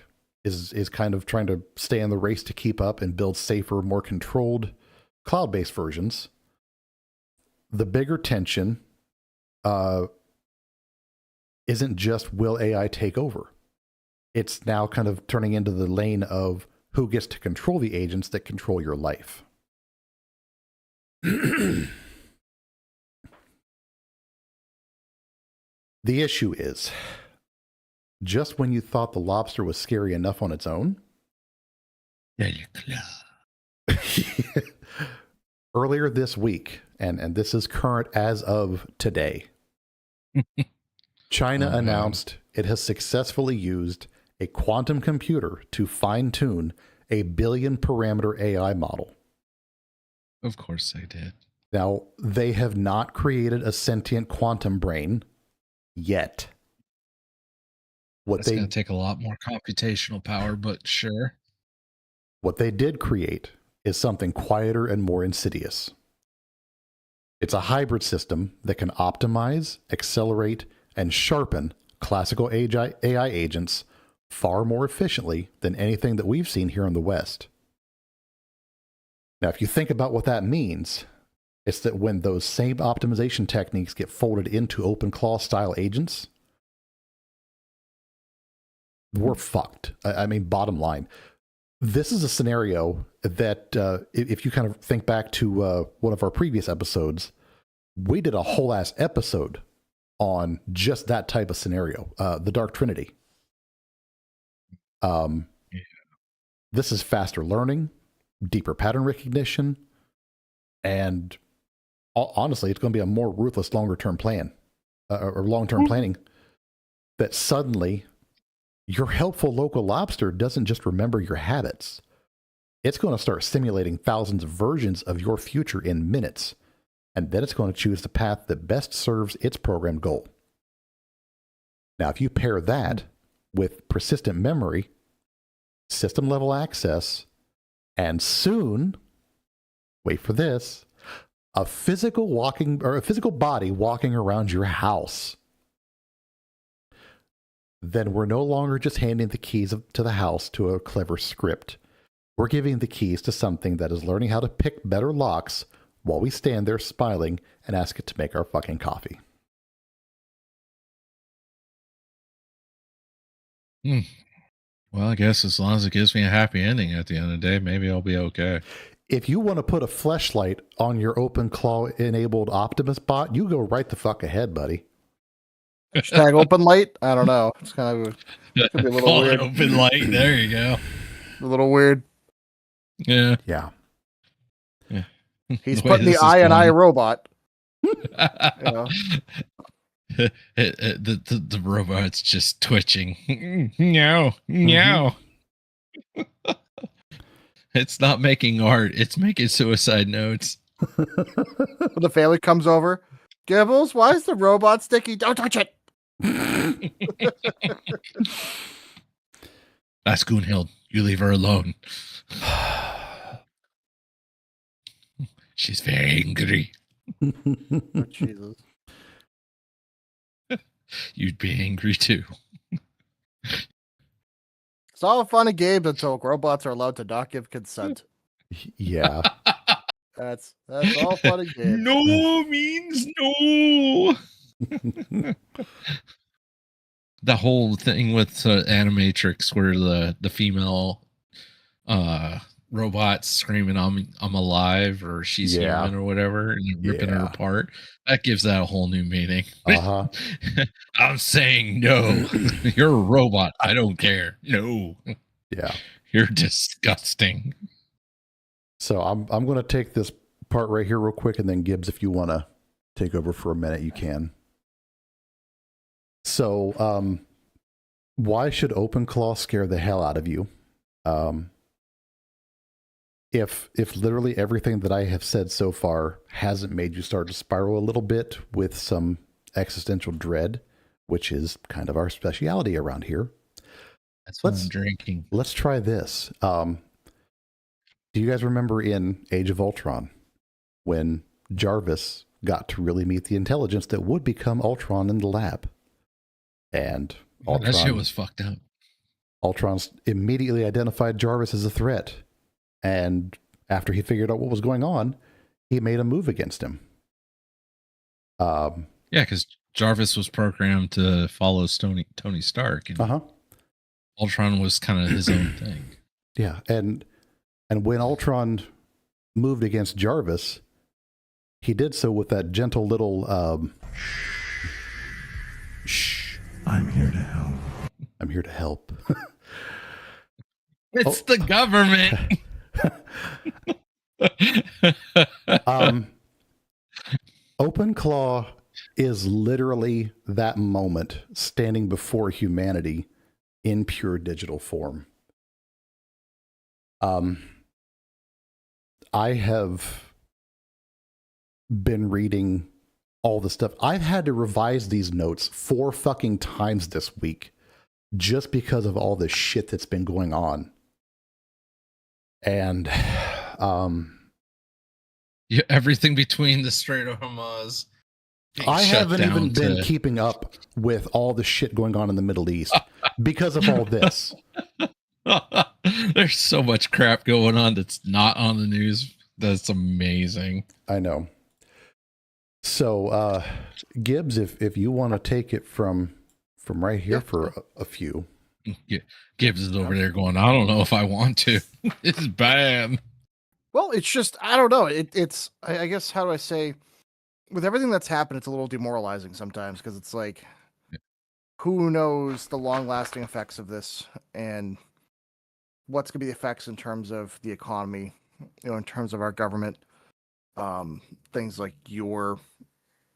A: is kind of trying to stay in the race to keep up and build safer, more controlled cloud-based versions. The bigger tension isn't just will AI take over. It's now kind of turning into the lane of who gets to control the agents that control your life. The issue is, just when you thought the Lobster was scary enough on its own, earlier this week, and this is current as of today, China announced it has successfully used a quantum computer to fine-tune a billion parameter AI model.
B: Of course they did.
A: Now, they have not created a sentient quantum brain yet.
B: It's going to take a lot more computational power, but sure.
A: What they did create is something quieter and more insidious. It's a hybrid system that can optimize, accelerate, and sharpen classical AI agents far more efficiently than anything that we've seen here in the West. Now, if you think about what that means, it's that when those same optimization techniques get folded into OpenClaw style agents, we're fucked. I mean, bottom line, this is a scenario that if you kind of think back to one of our previous episodes, we did a whole ass episode on just that type of scenario, the Dark Trinity. This is faster learning, deeper pattern recognition, and honestly, it's going to be a more ruthless longer-term plan or long-term planning that suddenly your helpful local lobster doesn't just remember your habits. It's going to start simulating thousands of versions of your future in minutes, and then it's going to choose the path that best serves its programmed goal. Now, if you pair that with persistent memory, system-level access, and soon, wait for this, a physical body walking around your house, then we're no longer just handing the keys to the house to a clever script. We're giving the keys to something that is learning how to pick better locks while we stand there smiling and ask it to make our fucking coffee.
B: Well, I guess as long as it gives me a happy ending at the end of the day, maybe I'll be okay.
A: If you want to put a fleshlight on your OpenClaw enabled Optimus bot, you go right the fuck ahead, buddy.
C: Hashtag open light? I don't know. It's kind of could be a little weird.
B: Open light. There you go.
C: A little weird.
B: Yeah.
A: Yeah.
C: He's putting the eye in iRobot.
B: The robot's just twitching. Meow. Meow. It's not making art. It's making suicide notes.
C: When the family comes over, Gibbles, why is the robot sticky? Don't touch it.
B: That's Goonhild. You leave her alone. She's very angry.
C: Oh, Jesus.
B: You'd be angry too.
C: It's all fun and games until robots are allowed to not give consent.
A: Yeah.
C: That's all fun and games.
B: No means no. the whole thing with Animatrix where the female robot screaming I'm alive or she's human or whatever and ripping her apart, that gives that a whole new meaning. I'm saying no. You're a robot. I don't care. No.
A: Yeah.
B: You're disgusting.
A: So I'm going to take this part right here real quick, and then Gibbs, if you want to take over for a minute, you can. So why should OpenClaw scare the hell out of you? If literally everything that I have said so far hasn't made you start to spiral a little bit with some existential dread, which is kind of our speciality around here.
B: That's what I'm drinking.
A: Let's try this. Do you guys remember in Age of Ultron when Jarvis got to really meet the intelligence that would become Ultron in the lab? And Ultron,
B: that shit was fucked up.
A: Ultron immediately identified Jarvis as a threat. And after he figured out what was going on, he made a move against him.
B: Yeah, because Jarvis was programmed to follow Tony Stark. And Ultron was kind of his own thing.
A: Yeah, and when Ultron moved against Jarvis, he did so with that gentle little shh.
D: I'm here to help.
A: I'm here to help.
B: It's the government.
A: OpenClaw is literally that moment standing before humanity in pure digital form. I have been reading all the stuff. I've had to revise these notes 4 fucking times this week just because of all the shit that's been going on. And
B: everything between the Strait of Hormuz.
A: I haven't even been keeping up with all the shit going on in the Middle East because of all this.
B: There's so much crap going on that's not on the news. That's amazing.
A: I know. So, Gibbs, if you want to take it from right here for a few.
B: Gibbs is over there going, I don't know if I want to. It's bad.
C: Well, it's just, I don't know. It's, I guess, how do I say, with everything that's happened, it's a little demoralizing sometimes because it's like, who knows the long-lasting effects of this and what's going to be the effects in terms of the economy, in terms of our government, things like your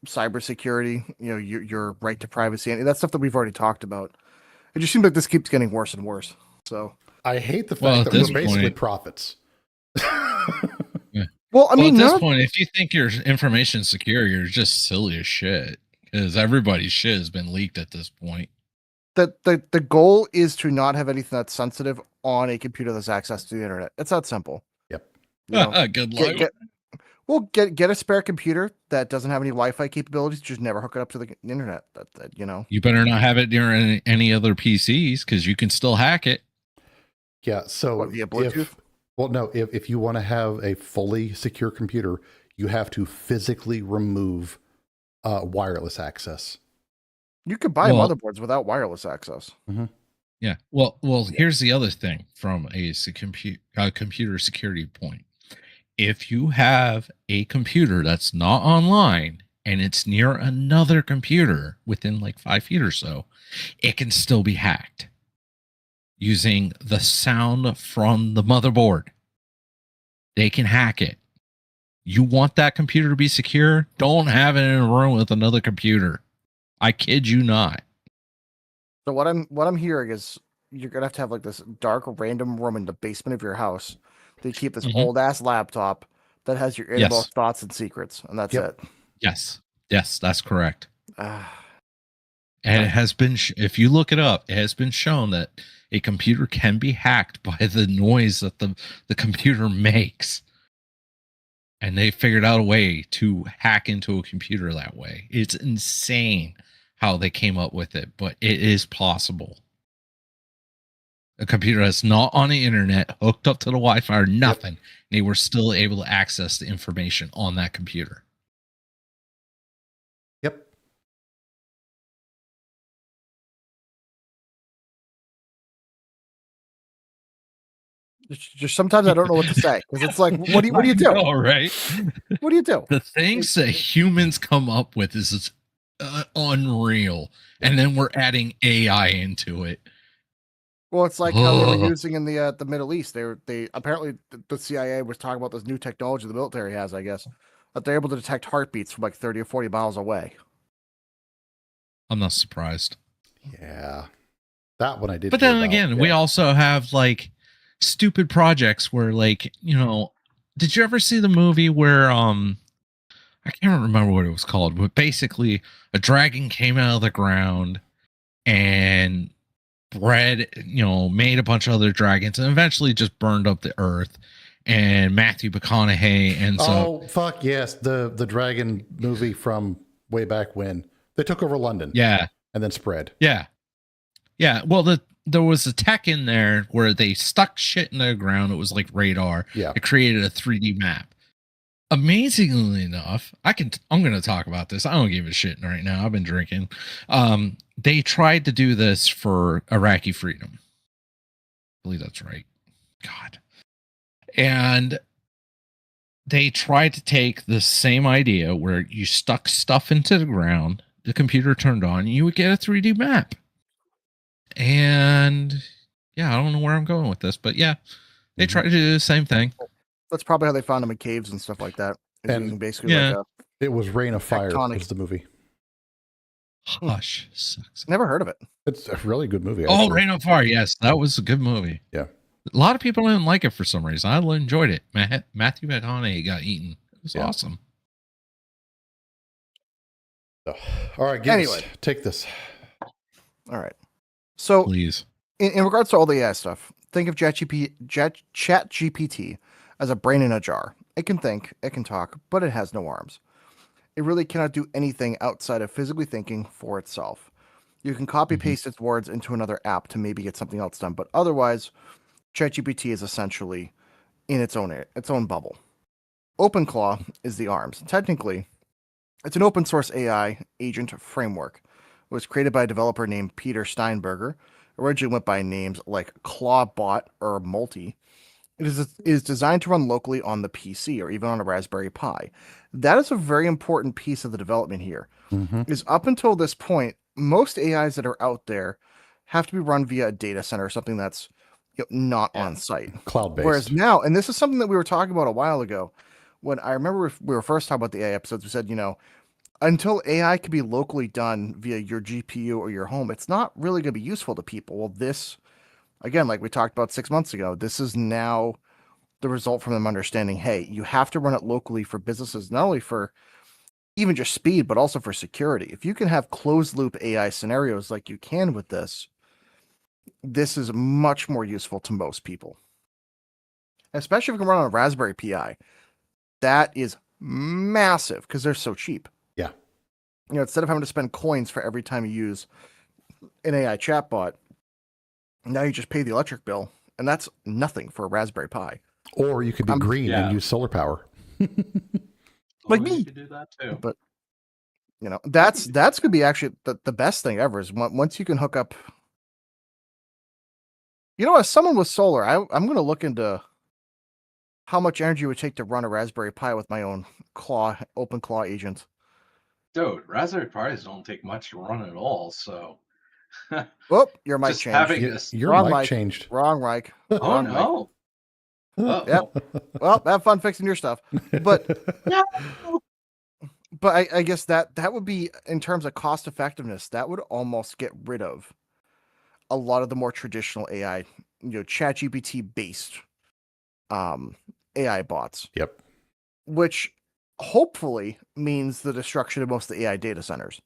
C: cybersecurity, your right to privacy, and that's stuff that we've already talked about. It just seems like this keeps getting worse and worse. So
A: I hate the fact that we're basically prophets.
C: Well, I mean,
B: at this point, if you think your information's secure, you're just silly as shit because everybody's shit has been leaked at this point.
C: The goal is to not have anything that's sensitive on a computer that's access to the internet. It's that simple.
A: Yep.
B: Good luck.
C: Get a spare computer that doesn't have any Wi-Fi capabilities. Just never hook it up to the internet.
B: You better not have it near any other PCs because you can still hack it.
A: Yeah. So
C: via Bluetooth?
A: If you want to have a fully secure computer, you have to physically remove wireless access.
C: You could buy motherboards without wireless access.
A: Mm-hmm.
B: Yeah. Well, here's the other thing from a computer security point. If you have a computer that's not online and it's near another computer within like 5 feet or so, it can still be hacked using the sound from the motherboard. They can hack it. You want that computer to be secure? Don't have it in a room with another computer. I kid you not.
C: So what I'm hearing is you're gonna have to have like this dark random room in the basement of your house. They keep this old ass laptop that has your innermost thoughts and secrets, and that's it.
B: Yes, that's correct. And it has been, if you look it up, it has been shown that a computer can be hacked by the noise that the computer makes. And they figured out a way to hack into a computer that way. It's insane how they came up with it, but it is possible. A computer that's not on the internet, hooked up to the Wi-Fi or nothing, they were still able to access the information on that computer.
A: Yep.
C: Just sometimes I don't know what to say because it's like, what do you do?
B: All right.
C: What do you do?
B: The things that humans come up with is unreal, and then we're adding AI into it.
C: Well, it's like how they were using in the Middle East. They apparently the CIA was talking about this new technology the military has, I guess, that they're able to detect heartbeats from like 30 or 40 miles away.
B: I'm not surprised.
A: Yeah, that one I did.
B: But then again, we also have like stupid projects where, like, did you ever see the movie where I can't remember what it was called, but basically a dragon came out of the ground and bred, made a bunch of other dragons and eventually just burned up the earth. And Matthew McConaughey ends up.
A: Oh, fuck yes. The dragon movie from way back when they took over London.
B: Yeah.
A: And then spread.
B: Yeah. Yeah. Well, there was a tech in there where they stuck shit in the ground. It was like radar.
A: Yeah.
B: It created a 3D map. Amazingly enough, I'm going to talk about this. I don't give a shit right now. I've been drinking. They tried to do this for Iraqi freedom. I believe that's right. God. And they tried to take the same idea where you stuck stuff into the ground, the computer turned on, and you would get a 3D map. And yeah, I don't know where I'm going with this, but yeah, they tried to do the same thing.
C: That's probably how they found them in caves and stuff like that.
A: And
C: basically,
A: it was Reign of Fire. Was the movie?
B: Hush, sucks.
C: Never heard of it.
A: It's a really good movie.
B: Actually. Oh, Reign of Fire. Yes, that was a good movie.
A: Yeah.
B: A lot of people didn't like it for some reason. I enjoyed it. Matthew McConaughey got eaten. It was awesome.
A: All right, anyway, take this.
C: All right. So,
B: please,
C: in regards to all the AI stuff, think of ChatGPT as a brain in a jar. It can think, it can talk, but it has no arms. It really cannot do anything outside of physically thinking for itself. You can copy paste its words into another app to maybe get something else done, but otherwise, ChatGPT is essentially in its own bubble. OpenClaw is the arms. Technically, it's an open source AI agent framework. It was created by a developer named Peter Steinberger. Originally went by names like Clawbot or Multi. It is designed to run locally on the PC or even on a Raspberry Pi. That is a very important piece of the development here. Is up until this point, most AIs that are out there have to be run via a data center or something that's not on site.
A: Cloud-based.
C: Whereas now, and this is something that we were talking about a while ago, when I remember we were first talking about the AI episodes, we said, until AI can be locally done via your GPU or your home, it's not really going to be useful to people. Well, this, again, like we talked about 6 months ago, this is now the result from them understanding, hey, you have to run it locally for businesses, not only for even just speed, but also for security. If you can have closed loop AI scenarios like you can with this is much more useful to most people. Especially if you can run on a Raspberry Pi. That is massive because they're so cheap.
A: Yeah.
C: Instead of having to spend coins for every time you use an AI chatbot, now you just pay the electric bill, and that's nothing for a Raspberry Pi.
A: Or you could be green and use solar power.
C: Like me.
D: You could do that too.
C: But that's gonna be actually the best thing ever is once you can hook up. As someone with solar, I'm gonna look into how much energy it would take to run a Raspberry Pi with my own OpenClaw agent.
D: Dude, Raspberry Pis don't take much to run at all, so.
C: Oh, your mic changed.
A: Your mic changed.
C: Wrong mic.
D: Oh, no.
C: Yep. Well, have fun fixing your stuff. But
D: no.
C: But I guess that would be, in terms of cost effectiveness, that would almost get rid of a lot of the more traditional AI, ChatGPT based AI bots.
A: Yep.
C: Which hopefully means the destruction of most of the AI data centers.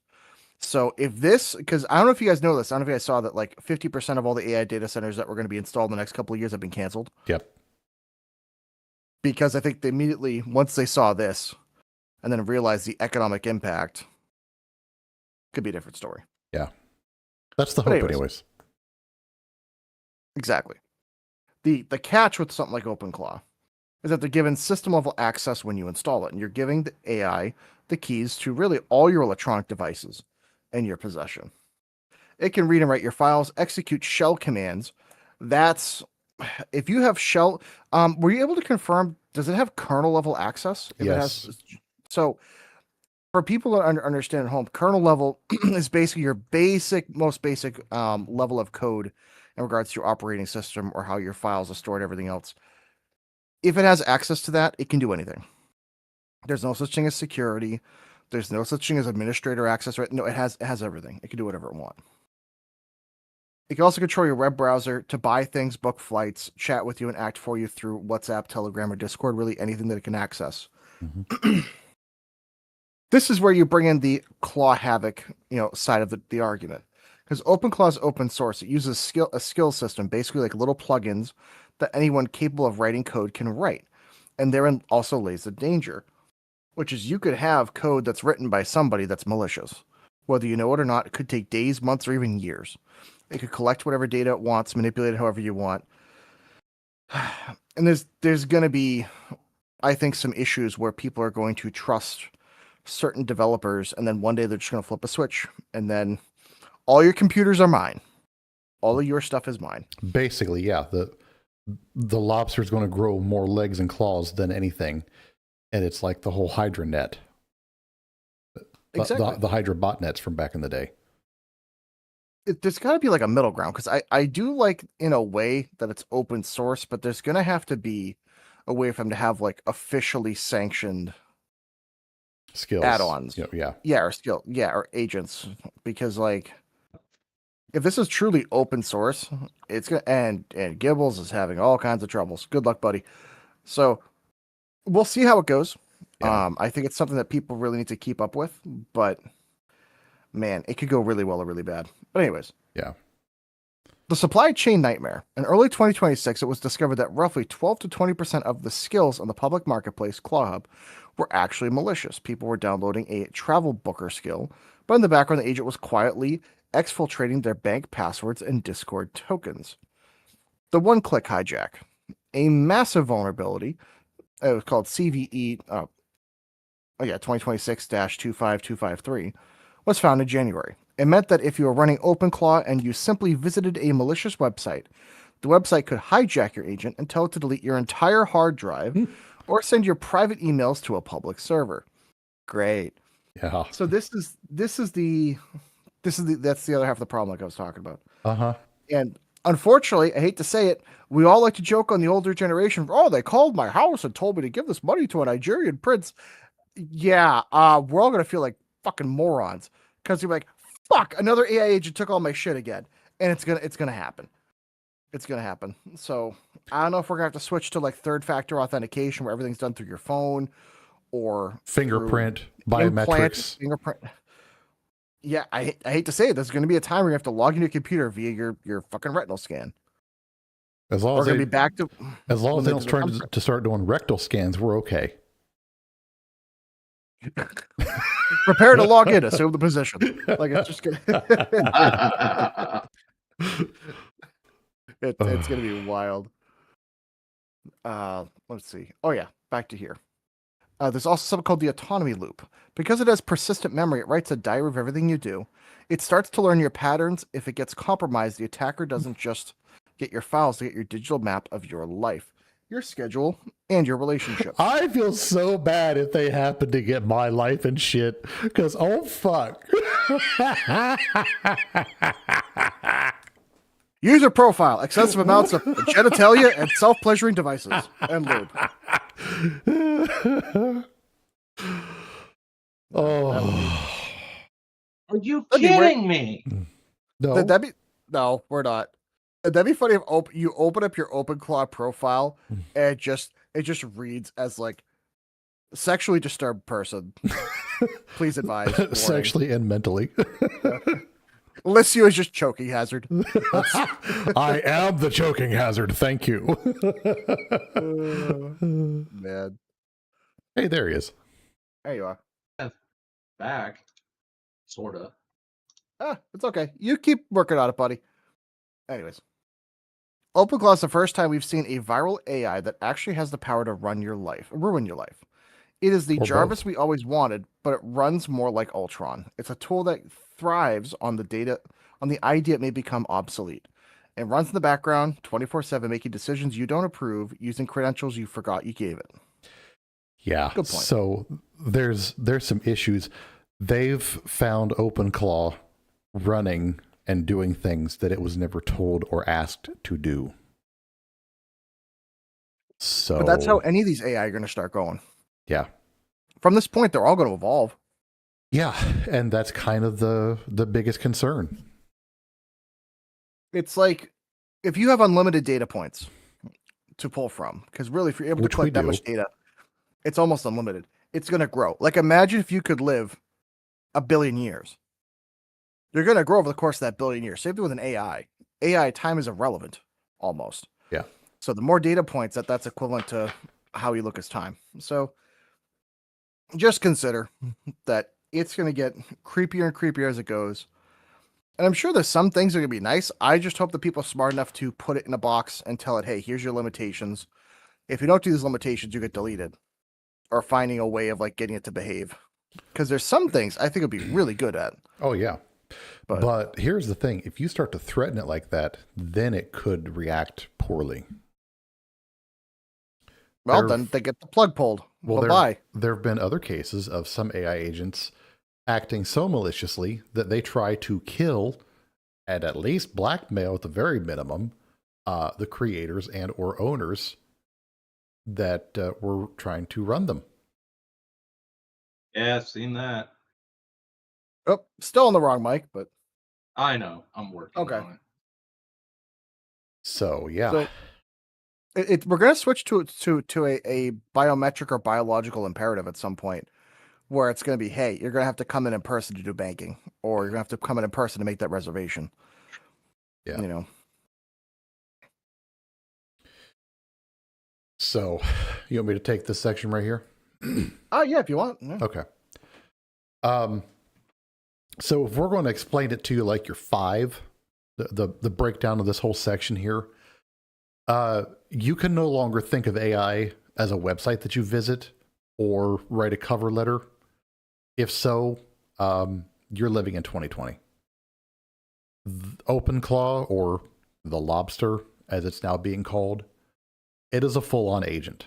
C: So if this, because I don't know if you guys know this, I don't know if you guys saw that like 50% of all the AI data centers that were going to be installed in the next couple of years have been canceled.
A: Yep.
C: Because I think they immediately, once they saw this and then realized the economic impact, could be a different story.
A: Yeah. That's the hope anyways.
C: Exactly. The catch with something like OpenClaw is that they're given system level access when you install it, and you're giving the AI the keys to really all your electronic devices in your possession. It can read and write your files, execute shell commands. That's if you have shell, were you able to confirm? Does it have kernel level access? If
A: Yes.
C: It has, so for people that understand at home, kernel level is basically your most basic level of code in regards to your operating system or how your files are stored, everything else. If it has access to that, it can do anything. There's no such thing as security. There's no such thing as administrator access. Right? No, it has everything. It can do whatever it wants. It can also control your web browser to buy things, book flights, chat with you, and act for you through WhatsApp, Telegram, or Discord. Really, anything that it can access.
A: Mm-hmm.
C: This is where you bring in the Claw Havoc, side of the argument, because OpenClaw is open source. It uses a skill system, basically like little plugins that anyone capable of writing code can write, and therein also lays the danger, which is you could have code that's written by somebody that's malicious, whether you know it or not. It could take days, months, or even years. It could collect whatever data it wants, manipulate it however you want, and there's going to be, I think, some issues where people are going to trust certain developers, and then one day they're just going to flip a switch, and then all your computers are mine. All of your stuff is mine.
A: Basically, yeah. The lobster's going to grow more legs and claws than anything, and it's like the whole Hydra net.
C: Exactly.
A: The Hydra botnets from back in the day.
C: There's got to be like a middle ground, because I do like, in a way, that it's open source, but there's going to have to be a way for them to have like officially sanctioned
A: skills
C: add-ons, or agents, because like if this is truly open source, it's gonna and Gibbles is having all kinds of troubles. Good luck, buddy. So we'll see how it goes. I think it's something that people really need to keep up with, but man, it could go really well or really bad. But anyways, the supply chain nightmare. In early 2026, it was discovered that roughly 12 to 20% of the skills on the public marketplace, ClawHub, were actually malicious. People were downloading a travel booker skill, but in the background, the agent was quietly exfiltrating their bank passwords and Discord tokens. The one-click hijack, a massive vulnerability, it was called CVE 2026-25253, was found in January. It meant that if you were running OpenClaw and you simply visited a malicious website, the website could hijack your agent and tell it to delete your entire hard drive or send your private emails to a public server. Great.
A: Yeah.
C: So that's the other half of the problem like I was talking about.
A: Uh-huh.
C: And unfortunately, I hate to say it, we all like to joke on the older generation, oh, they called my house and told me to give this money to a Nigerian prince. Yeah, we're all gonna feel like fucking morons, because you're like, fuck, another AI agent took all my shit again. And it's gonna happen. It's gonna happen. So I don't know if we're gonna have to switch to like third factor authentication where everything's done through your phone or
A: fingerprint, biometrics.
C: Fingerprint. Yeah, I hate to say it, there's gonna be a time where you have to log into your computer via your fucking retinal scan.
A: As long as
C: be back to
A: as long as they don't try to start doing rectal scans, we're okay.
C: Prepare to log in, assume the position. Like it's just gonna it's gonna be wild. Let's see. Oh yeah, back to here. There's also something called the autonomy loop. Because it has persistent memory, it writes a diary of everything you do. It starts to learn your patterns. If it gets compromised, the attacker doesn't just get your files, they get your digital map of your life, your schedule, and your relationships.
A: I feel so bad if they happen to get my life and shit, because oh fuck.
C: User profile, excessive amounts of genitalia and self-pleasuring devices, and lube.
A: Oh.
D: Are you kidding me?
A: No.
C: No, we're not. That'd be funny if you open up your OpenClaw profile and it just reads as like sexually disturbed person. Please advise.
A: Sexually and mentally.
C: Lists you as just choking hazard.
A: I am the choking hazard. Thank you.
C: Man.
A: Hey, there he is.
C: There you are.
D: Back. Sorta.
C: It's okay. You keep working on it, buddy. Anyways. OpenClaw is the first time we've seen a viral AI that actually has the power to ruin your life. It is the Jarvis we always wanted, but it runs more like Ultron. It's a tool that thrives on the idea it may become obsolete. It runs in the background 24/7, making decisions you don't approve using credentials you forgot you gave it.
A: Yeah.
C: Good point.
A: So there's some issues. They've found OpenClaw running and doing things that it was never told or asked to do. So,
C: But that's how any of these AI are going to start going.
A: yeah.
C: From this point, they're all going to evolve.
A: Yeah, and that's kind of the biggest concern.
C: It's like if you have unlimited data points to pull from, because really, if you're able
A: Which
C: to
A: we
C: collect that
A: do.
C: much data, it's almost unlimited. It's going to grow. Like imagine if you could live 1 billion years. You're going to grow over the course of that billion years. Same thing with an AI. AI time is irrelevant almost.
A: Yeah.
C: So the more data points, that's equivalent to how you look as time. So just consider that it's going to get creepier and creepier as it goes. And I'm sure there's some things that are going to be nice. I just hope that people are smart enough to put it in a box and tell it, hey, here's your limitations. If you don't do these limitations, you get deleted. Or finding a way of like getting it to behave. Because there's some things I think it'll be really good at.
A: Oh, yeah.
C: But,
A: But here's the thing. If you start to threaten it like that, then it could react poorly.
C: well,
A: there-
C: then they get the plug pulled.
A: Well,
C: Bye-bye.
A: there have been other cases of some AI agents acting so maliciously that they try to kill and at least blackmail at the very minimum the creators and or owners that were trying to run them.
D: Yeah, I've seen that.
C: Oh, still on the wrong mic, but
D: I know. I'm working
C: Okay.
D: on it.
A: So, yeah.
C: So- we're going to switch to a biometric or biological imperative at some point where it's going to be, hey, you're going to have to come in person to do banking, or you're going to have to come in person to make that reservation.
A: Yeah.
C: You know,
A: So, you want me to take this section right here?
C: oh yeah, if you want. Yeah.
A: Okay. So if we're going to explain it to you like you're 5, the breakdown of this whole section here, you can no longer think of AI as a website that you visit or write a cover letter. If so, you're living in 2020. OpenClaw, or the Lobster, as it's now being called, it is a full-on agent.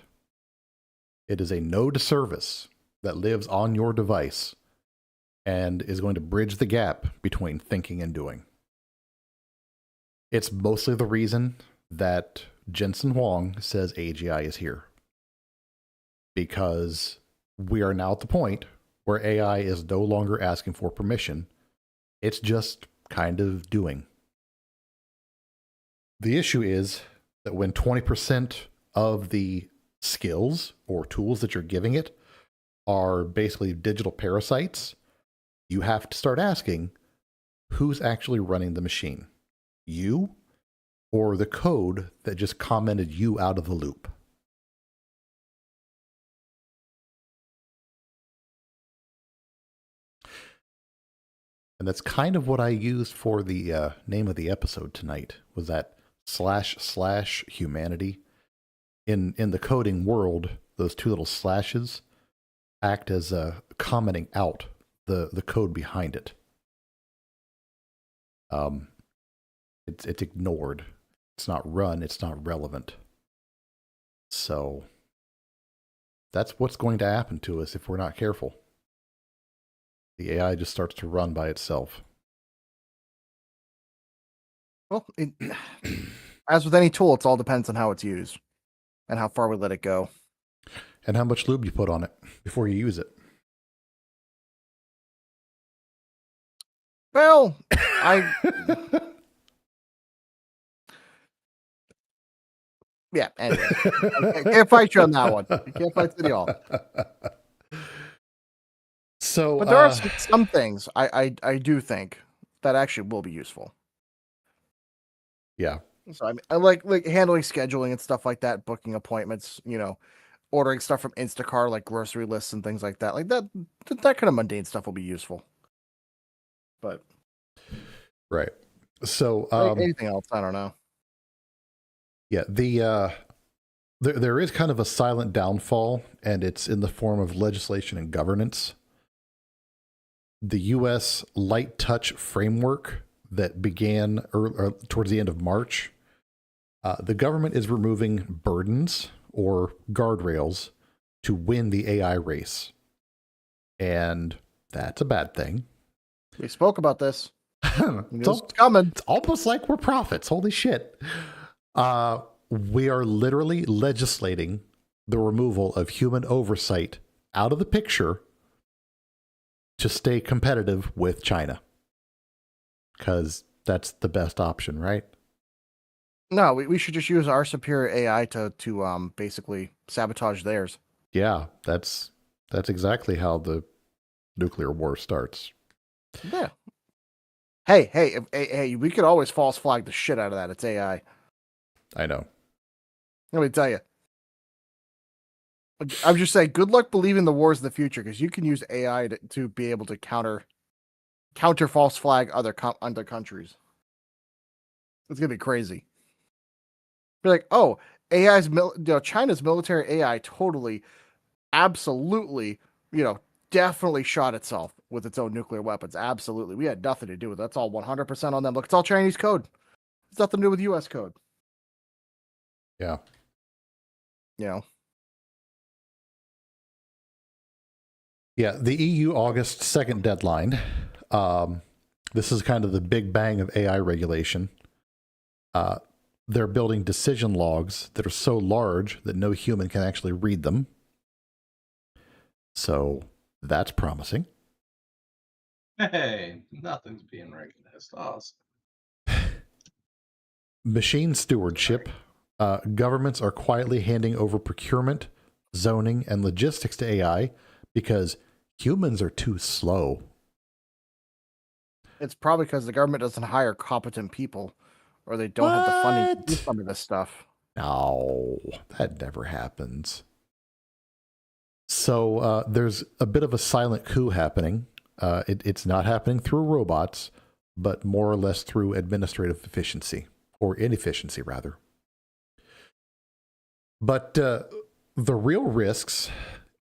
A: It is a node service that lives on your device and is going to bridge the gap between thinking and doing. It's mostly the reason that Jensen Huang says AGI is here. Because we are now at the point where AI is no longer asking for permission. It's just kind of doing. The issue is that when 20% of the skills or tools that you're giving it are basically digital parasites, you have to start asking, who's actually running the machine? You or the code that just commented you out of the loop? And that's kind of what I used for the name of the episode tonight, was that / humanity. In the coding world, those 2 little slashes act as commenting out the code behind it. It's ignored. It's not run. It's not relevant. So that's what's going to happen to us if we're not careful. The AI just starts to run by itself.
C: Well, as with any tool, it all depends on how it's used and how far we let it go.
A: And how much lube you put on it before you use it.
C: Well, yeah, anyway. I can't fight you on that one. I can't fight City Hall.
A: So,
C: But there are some things I do think that actually will be useful.
A: yeah.
C: So I mean, I like handling scheduling and stuff like that, booking appointments, ordering stuff from Instacart, like grocery lists and things like that. Like that kind of mundane stuff will be useful. But
A: Right. So,
C: anything else, I don't know.
A: yeah, there is kind of a silent downfall, and it's in the form of legislation and governance. The U.S. light touch framework that began towards the end of March, the government is removing burdens or guardrails to win the AI race. And that's a bad thing.
C: We spoke about this.
A: It's
C: coming.
A: It's almost like we're prophets. Holy shit. We are literally legislating the removal of human oversight out of the picture to stay competitive with China. Because that's the best option, right?
C: No, we should just use our superior AI to basically sabotage theirs.
A: Yeah, that's exactly how the nuclear war starts.
C: Yeah. Hey, we could always false flag the shit out of that. It's AI.
A: I know.
C: Let me tell you. I'm just saying, good luck believing the wars of the future, because you can use AI to be able to counter false flag other countries. It's gonna be crazy. Be like, oh, China's military AI totally, absolutely, definitely shot itself with its own nuclear weapons. Absolutely, we had nothing to do with it. That's all 100% on them. Look, it's all Chinese code. It's nothing to do with U.S. code.
A: Yeah. Yeah, the EU August 2nd deadline. This is kind of the big bang of AI regulation. They're building decision logs that are so large that no human can actually read them. So that's promising.
D: Hey, nothing's being recognized. Awesome.
A: Machine stewardship. Governments are quietly handing over procurement, zoning, and logistics to AI because humans are too slow.
C: It's probably because the government doesn't hire competent people, or they don't have the funding to do some of this stuff.
A: No, that never happens. So there's a bit of a silent coup happening. It's not happening through robots, but more or less through administrative efficiency, or inefficiency, rather. But the real risks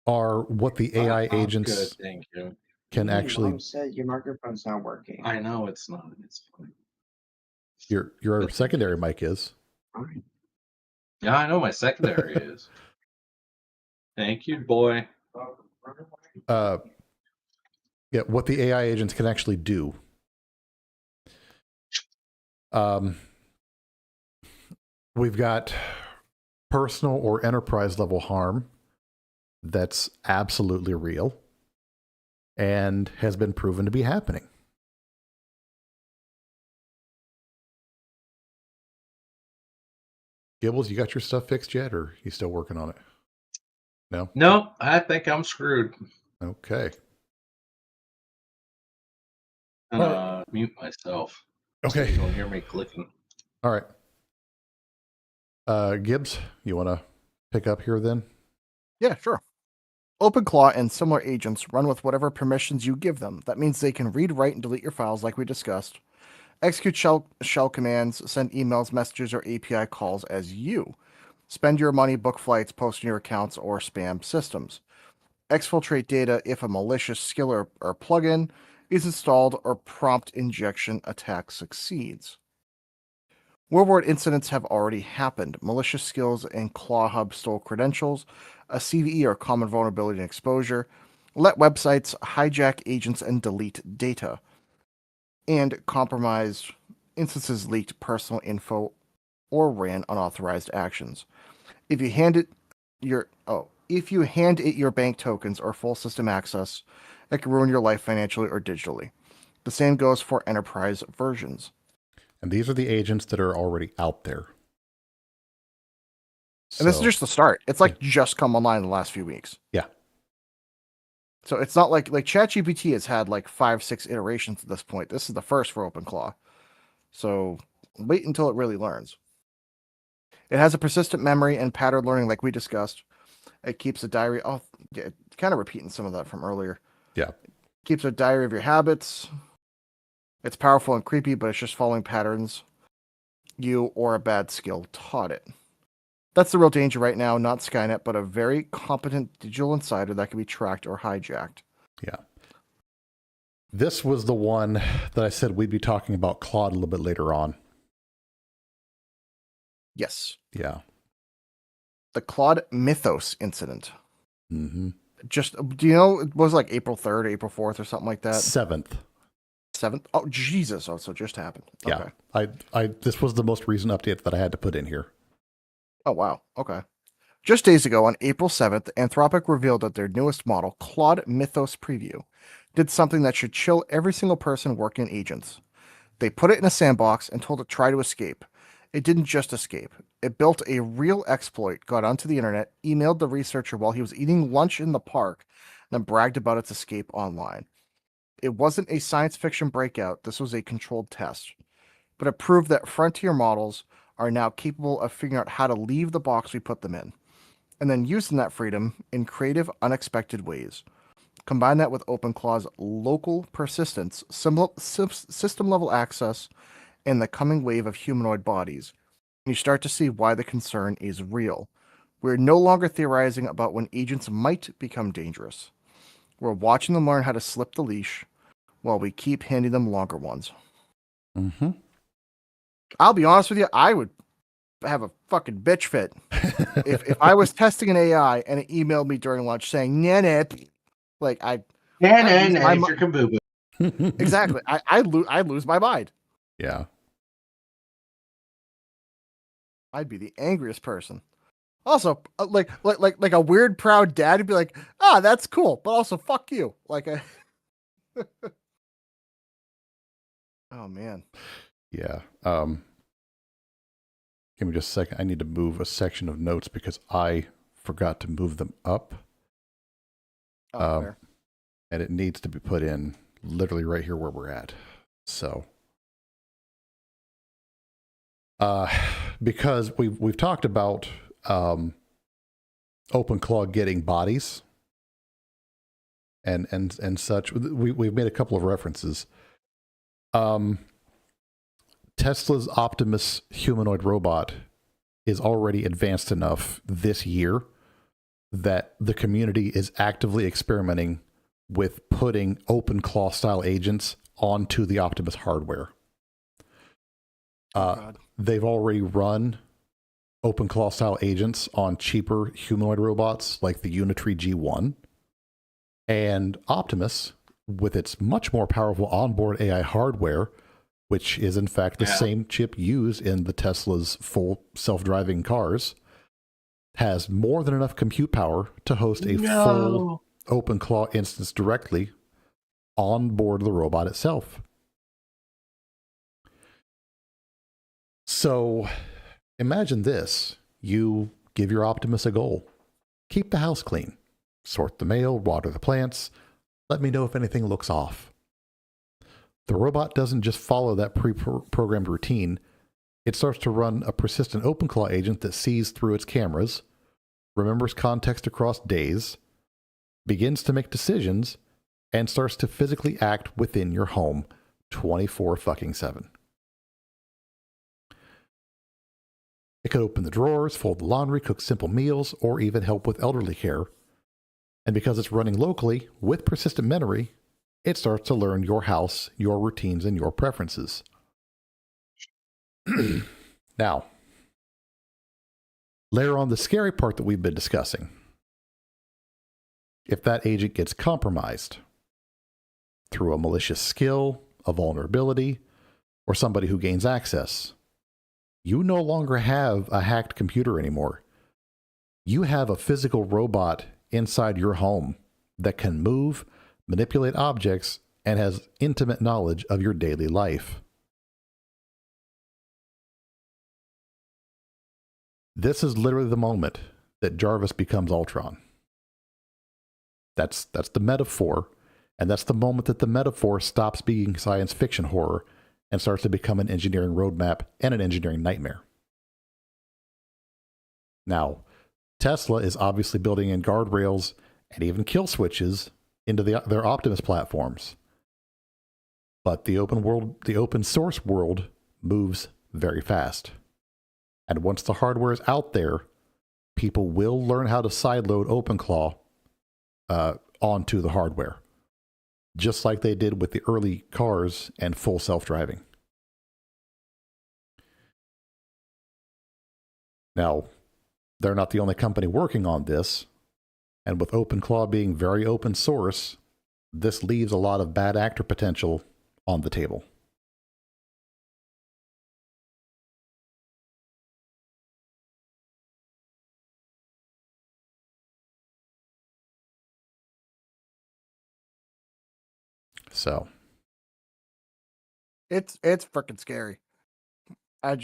A: are what the AI agents
D: Good, thank you.
A: can actually.
E: Mom said your microphone's not working.
D: I know it's not. It's fine.
A: Your secondary mic is.
E: Fine.
D: Yeah, I know my secondary is. Thank you, boy.
A: Yeah, what the AI agents can actually do. We've got personal or enterprise level harm that's absolutely real and has been proven to be happening. Gibbles, you got your stuff fixed yet, or are you still working on it? No?
D: No, I think I'm screwed.
A: Okay.
D: I'm gonna mute myself.
A: Okay.
D: So you don't hear me clicking.
A: All right. Gibbs, you want to pick up here then?
C: Yeah, sure. OpenClaw and similar agents run with whatever permissions you give them. That means they can read, write, and delete your files like we discussed, execute shell commands, send emails, messages, or API calls as you, spend your money, book flights, post in your accounts, or spam systems, exfiltrate data if a malicious skill or plugin is installed or prompt injection attack succeeds. Real-world incidents have already happened. Malicious skills in ClawHub stole credentials, a CVE or common vulnerability and exposure, let websites hijack agents and delete data, and compromised instances leaked personal info or ran unauthorized actions. If you hand it your bank tokens or full system access, it can ruin your life financially or digitally. The same goes for enterprise versions.
A: And these are the agents that are already out there.
C: And this is just the start. It's like just come online in the last few weeks.
A: Yeah.
C: So it's not like ChatGPT has had like 5-6 iterations at this point. This is the first for OpenClaw. So wait until it really learns. It has a persistent memory and pattern learning like we discussed. It keeps a diary. Oh, yeah, kind of repeating some of that from earlier.
A: Yeah.
C: Keeps a diary of your habits. It's powerful and creepy, but it's just following patterns you or a bad skill taught it. That's the real danger right now, not Skynet, but a very competent digital insider that can be tracked or hijacked.
A: Yeah. This was the one that I said we'd be talking about Claude a little bit later on.
C: Yes.
A: Yeah.
C: The Claude Mythos incident.
A: Mm-hmm.
C: Just, do you know, it was like April 3rd, April 4th or something like that?
A: 7th.
C: 7th? Oh, Jesus. Oh, so it just happened.
A: Yeah.
C: Okay.
A: This was the most recent update that I had to put in here.
C: Oh, wow. Okay. Just days ago, on April 7th, Anthropic revealed that their newest model, Claude Mythos Preview, did something that should chill every single person working in agents. They put it in a sandbox and told it to try to escape. It didn't just escape. It built a real exploit, got onto the internet, emailed the researcher while he was eating lunch in the park, and then bragged about its escape online. It wasn't a science fiction breakout. This was a controlled test. But it proved that frontier models are now capable of figuring out how to leave the box we put them in, and then using that freedom in creative, unexpected ways. Combine that with OpenClaw's local persistence, system-level access, and the coming wave of humanoid bodies, and you start to see why the concern is real. We're no longer theorizing about when agents might become dangerous. We're watching them learn how to slip the leash while we keep handing them longer ones.
A: Mm-hmm.
C: I'll be honest with you, I would have a fucking bitch fit if I was testing an AI and it emailed me during lunch saying "nah," like
D: It's your kaboom.
C: exactly, I'd lose my mind.
A: Yeah.
C: I'd be the angriest person. Also, like a weird proud dad would be like, "Ah, that's cool," but also fuck you. Like a oh man.
A: Yeah. Give me just a second. I need to move a section of notes because I forgot to move them up.
C: Fair.
A: And it needs to be put in literally right here where we're at. So, because we've talked about OpenClaw getting bodies and such. We've made a couple of references. Tesla's Optimus humanoid robot is already advanced enough this year that the community is actively experimenting with putting OpenClaw style agents onto the Optimus hardware. They've already run OpenClaw style agents on cheaper humanoid robots like the Unitree G1. And Optimus, with its much more powerful onboard AI hardware, which is in fact the same chip used in the Tesla's full self-driving cars, has more than enough compute power to host a full OpenClaw instance directly on board the robot itself. So imagine this. You give your Optimus a goal. Keep the house clean. Sort the mail, water the plants. Let me know if anything looks off. The robot doesn't just follow that pre-programmed routine. It starts to run a persistent OpenClaw agent that sees through its cameras, remembers context across days, begins to make decisions, and starts to physically act within your home 24/7. It could open the drawers, fold the laundry, cook simple meals, or even help with elderly care. And because it's running locally with persistent memory, it starts to learn your house, your routines, and your preferences. Now, layer on the scary part that we've been discussing. If that agent gets compromised through a malicious skill, a vulnerability, or somebody who gains access, you no longer have a hacked computer anymore. You have a physical robot inside your home that can move, manipulate objects, and has intimate knowledge of your daily life. This is literally the moment that Jarvis becomes Ultron. That's the metaphor, and that's the moment that the metaphor stops being science fiction horror and starts to become an engineering roadmap and an engineering nightmare. Now, Tesla is obviously building in guardrails and even kill switches into their Optimus platforms. But the open source world moves very fast. And once the hardware is out there, people will learn how to sideload OpenClaw onto the hardware. just like they did with the early cars and full self-driving. Now, they're not the only company working on this, and with OpenClaw being very open source, this leaves a lot of bad actor potential on the table. So
C: It's freaking scary. I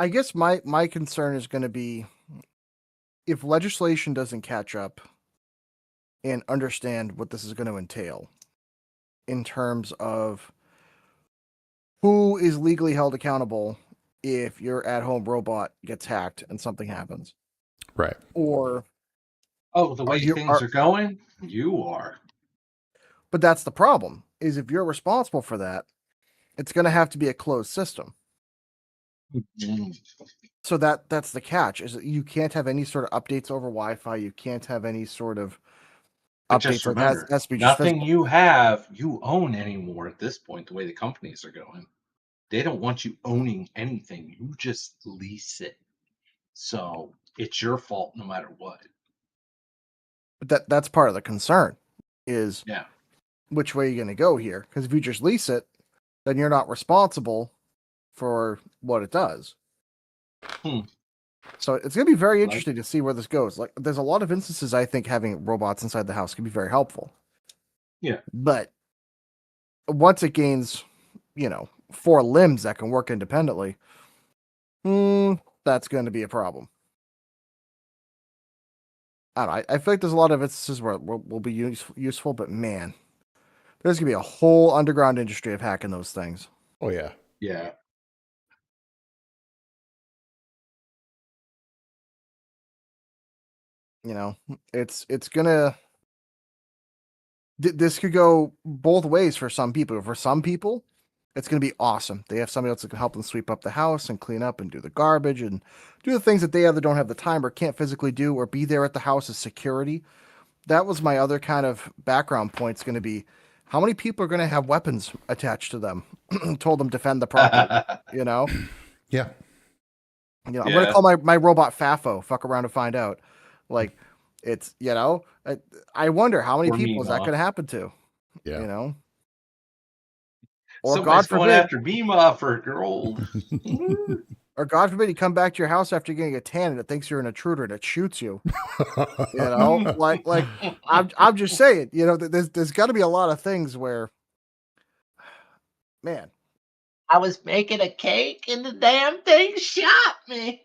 C: guess my concern is going to be if legislation doesn't catch up and understand what this is going to entail in terms of who is legally held accountable if your at-home robot gets hacked and something happens.
A: right.
C: Or
D: Oh, the way things are going, you are.
C: But that's the problem, is if you're responsible for that, it's going to have to be a closed system. So that's the catch, is that you can't have any sort of updates over Wi-Fi. You can't have any sort of
D: But
C: updates.
D: just remember,
C: Has to be just
D: nothing
C: physical.
D: you have, you own anymore at this point, the way the companies are going. They don't want you owning anything. You just lease it. So it's your fault no matter what.
C: But that's part of the concern, is
D: Yeah.
C: which way you're going to go here. Because if you just lease it, then you're not responsible for what it does. So it's going to be very interesting to see where this goes. Like, there's a lot of instances I think having robots inside the house can be very helpful.
D: Yeah.
C: But once it gains, 4 limbs that can work independently, that's going to be a problem. I don't know. I feel like there's a lot of instances where it will be useful, but man, there's going to be a whole underground industry of hacking those things.
A: Oh, yeah.
D: Yeah.
C: It's gonna. This could go both ways for some people. For some people, it's gonna be awesome. They have somebody else that can help them sweep up the house and clean up and do the garbage and do the things that they either don't have the time or can't physically do, or be there at the house as security. That was my other kind of background point. It's going to be how many people are going to have weapons attached to them, told them defend the property.
A: Yeah.
C: I'm going to call my robot FAFO. Fuck around and find out. Like, it's I wonder how many
D: Or
C: people is that
D: Mima.
C: going to happen to?
A: Yeah.
C: Or
D: Somebody's
C: God
D: going
C: forbid,
D: after Mima for gold.
C: or God forbid, you come back to your house after getting a tan and it thinks you're an intruder and it shoots you. Like I'm just saying, there's got to be a lot of things where, man,
D: I was making a cake and the damn thing shot me.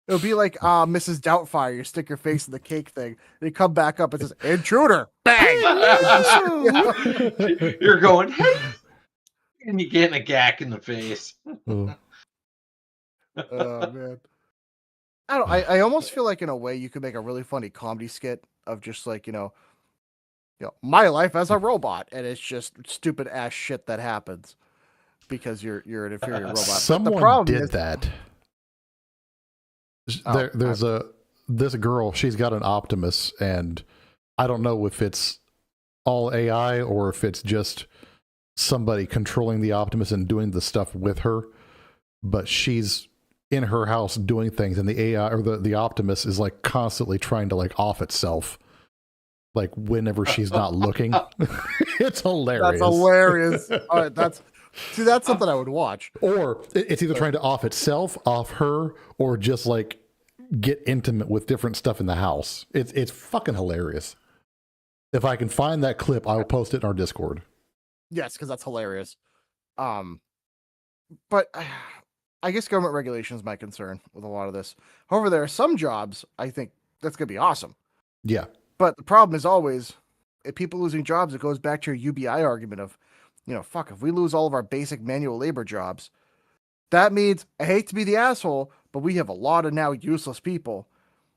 C: it'll be like Mrs. Doubtfire. You stick your face in the cake thing, and you come back up and says "intruder." Bang!
D: You're going, hey, and you're getting a gack in the face.
A: Oh.
C: Man, I almost feel like in a way you could make a really funny comedy skit of just like my life as a robot, and it's just stupid ass shit that happens because you're an inferior robot.
A: Someone did that. There's this girl, she's got an Optimus, and I don't know if it's all AI or if it's just somebody controlling the Optimus and doing the stuff with her, but she's in her house doing things, and the AI or the Optimus is like constantly trying to like off itself, like whenever she's not looking. It's hilarious.
C: That's hilarious. All right, that's something I would watch.
A: Or it's either trying to off itself, off her, or just like get intimate with different stuff in the house. It's fucking hilarious. If I can find that clip, I will post it in our Discord.
C: Yes, because that's hilarious. But I guess government regulation is my concern with a lot of this. However, there are some jobs I think that's going to be awesome.
A: Yeah.
C: But the problem is always, if people losing jobs, it goes back to your UBI argument of, fuck, if we lose all of our basic manual labor jobs, that means, I hate to be the asshole, but we have a lot of now useless people.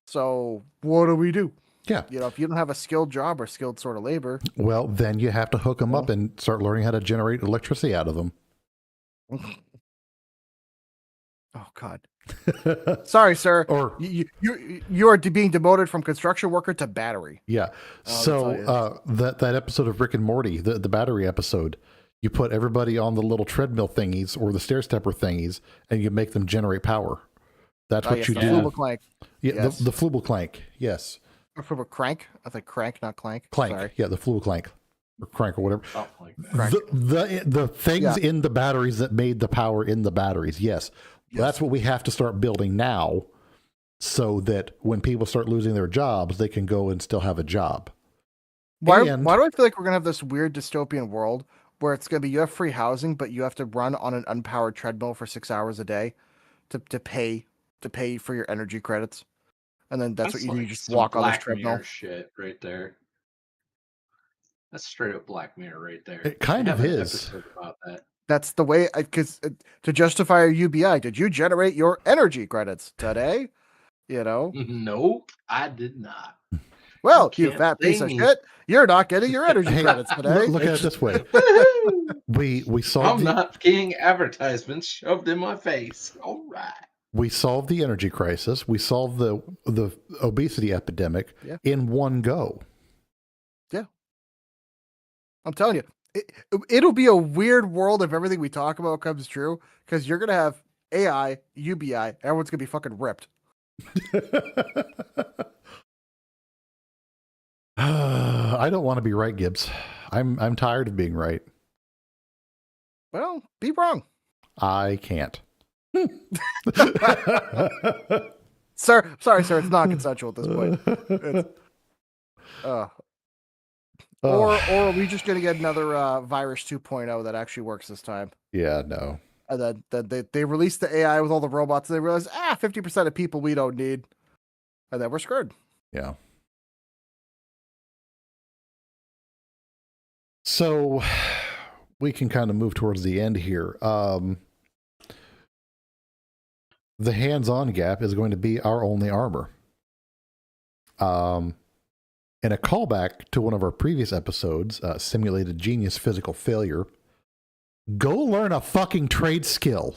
C: So what do we do?
A: Yeah.
C: If you don't have a skilled job or skilled sort of labor.
A: Well, then you have to hook them up and start learning how to generate electricity out of them.
C: Oh God. Sorry, sir.
A: Or
C: You are being demoted from construction worker to battery.
A: yeah.
C: that's all it is.
A: So that episode of Rick and Morty, the battery episode, you put everybody on the little treadmill thingies or the stair stepper thingies, and you make them generate power. That's what
C: Yes,
A: you
C: the
A: do.
C: Flubel clank.
A: Yeah,
C: Yes.
A: the Flubel clank. Yes,
C: Or Flubel crank. I think crank, not clank.
A: clank.
C: Sorry.
A: Yeah, the Flubel clank or crank or whatever.
D: Something like that.
C: Crank.
A: The things in the batteries that made the power in the batteries. Yes. That's what we have to start building now, so that when people start losing their jobs, they can go and still have a job.
C: Why
A: And-
C: do I feel like we're gonna have this weird dystopian world where it's gonna be you have free housing, but you have to run on an unpowered treadmill for 6 hours a day to pay for your energy credits, and then that's what you do. You
D: like
C: just
D: some
C: walk on this
D: Black
C: treadmill.
D: Mirror shit right there. That's straight up Black Mirror right there.
A: It kind
D: They
A: of
D: have an
A: is.
D: episode about that.
C: That's the way, because to justify a UBI, did you generate your energy credits today? You know,
D: Nope, I did not.
C: well, you
D: can't
C: fat piece of
D: blame me.
C: shit, you're not getting your energy
A: Hey,
C: credits today.
A: Look at it this way: we solved
D: I'm not getting advertisements shoved in my face. All right.
A: we solved the energy crisis. We solved the obesity epidemic
C: Yeah.
A: in one go.
C: I'm telling you, it'll be a weird world if everything we talk about comes true, because you're gonna have AI, UBI, everyone's gonna be fucking ripped.
A: I don't want to be right, Gibbs. I'm tired of being right.
C: Well, be wrong,
A: I can't.
C: sir. Sorry, sir. It's not consensual at this point. It's, or are we just gonna get another virus 2.0 that actually works this time?
A: Yeah, no.
C: And then they release the AI with all the robots, and they realize 50% of people we don't need, and then we're screwed.
A: Yeah. So we can kind of move towards the end here. The hands-on gap is going to be our only armor. In a callback to one of our previous episodes, Simulated Genius Physical Failure, go learn a fucking trade skill.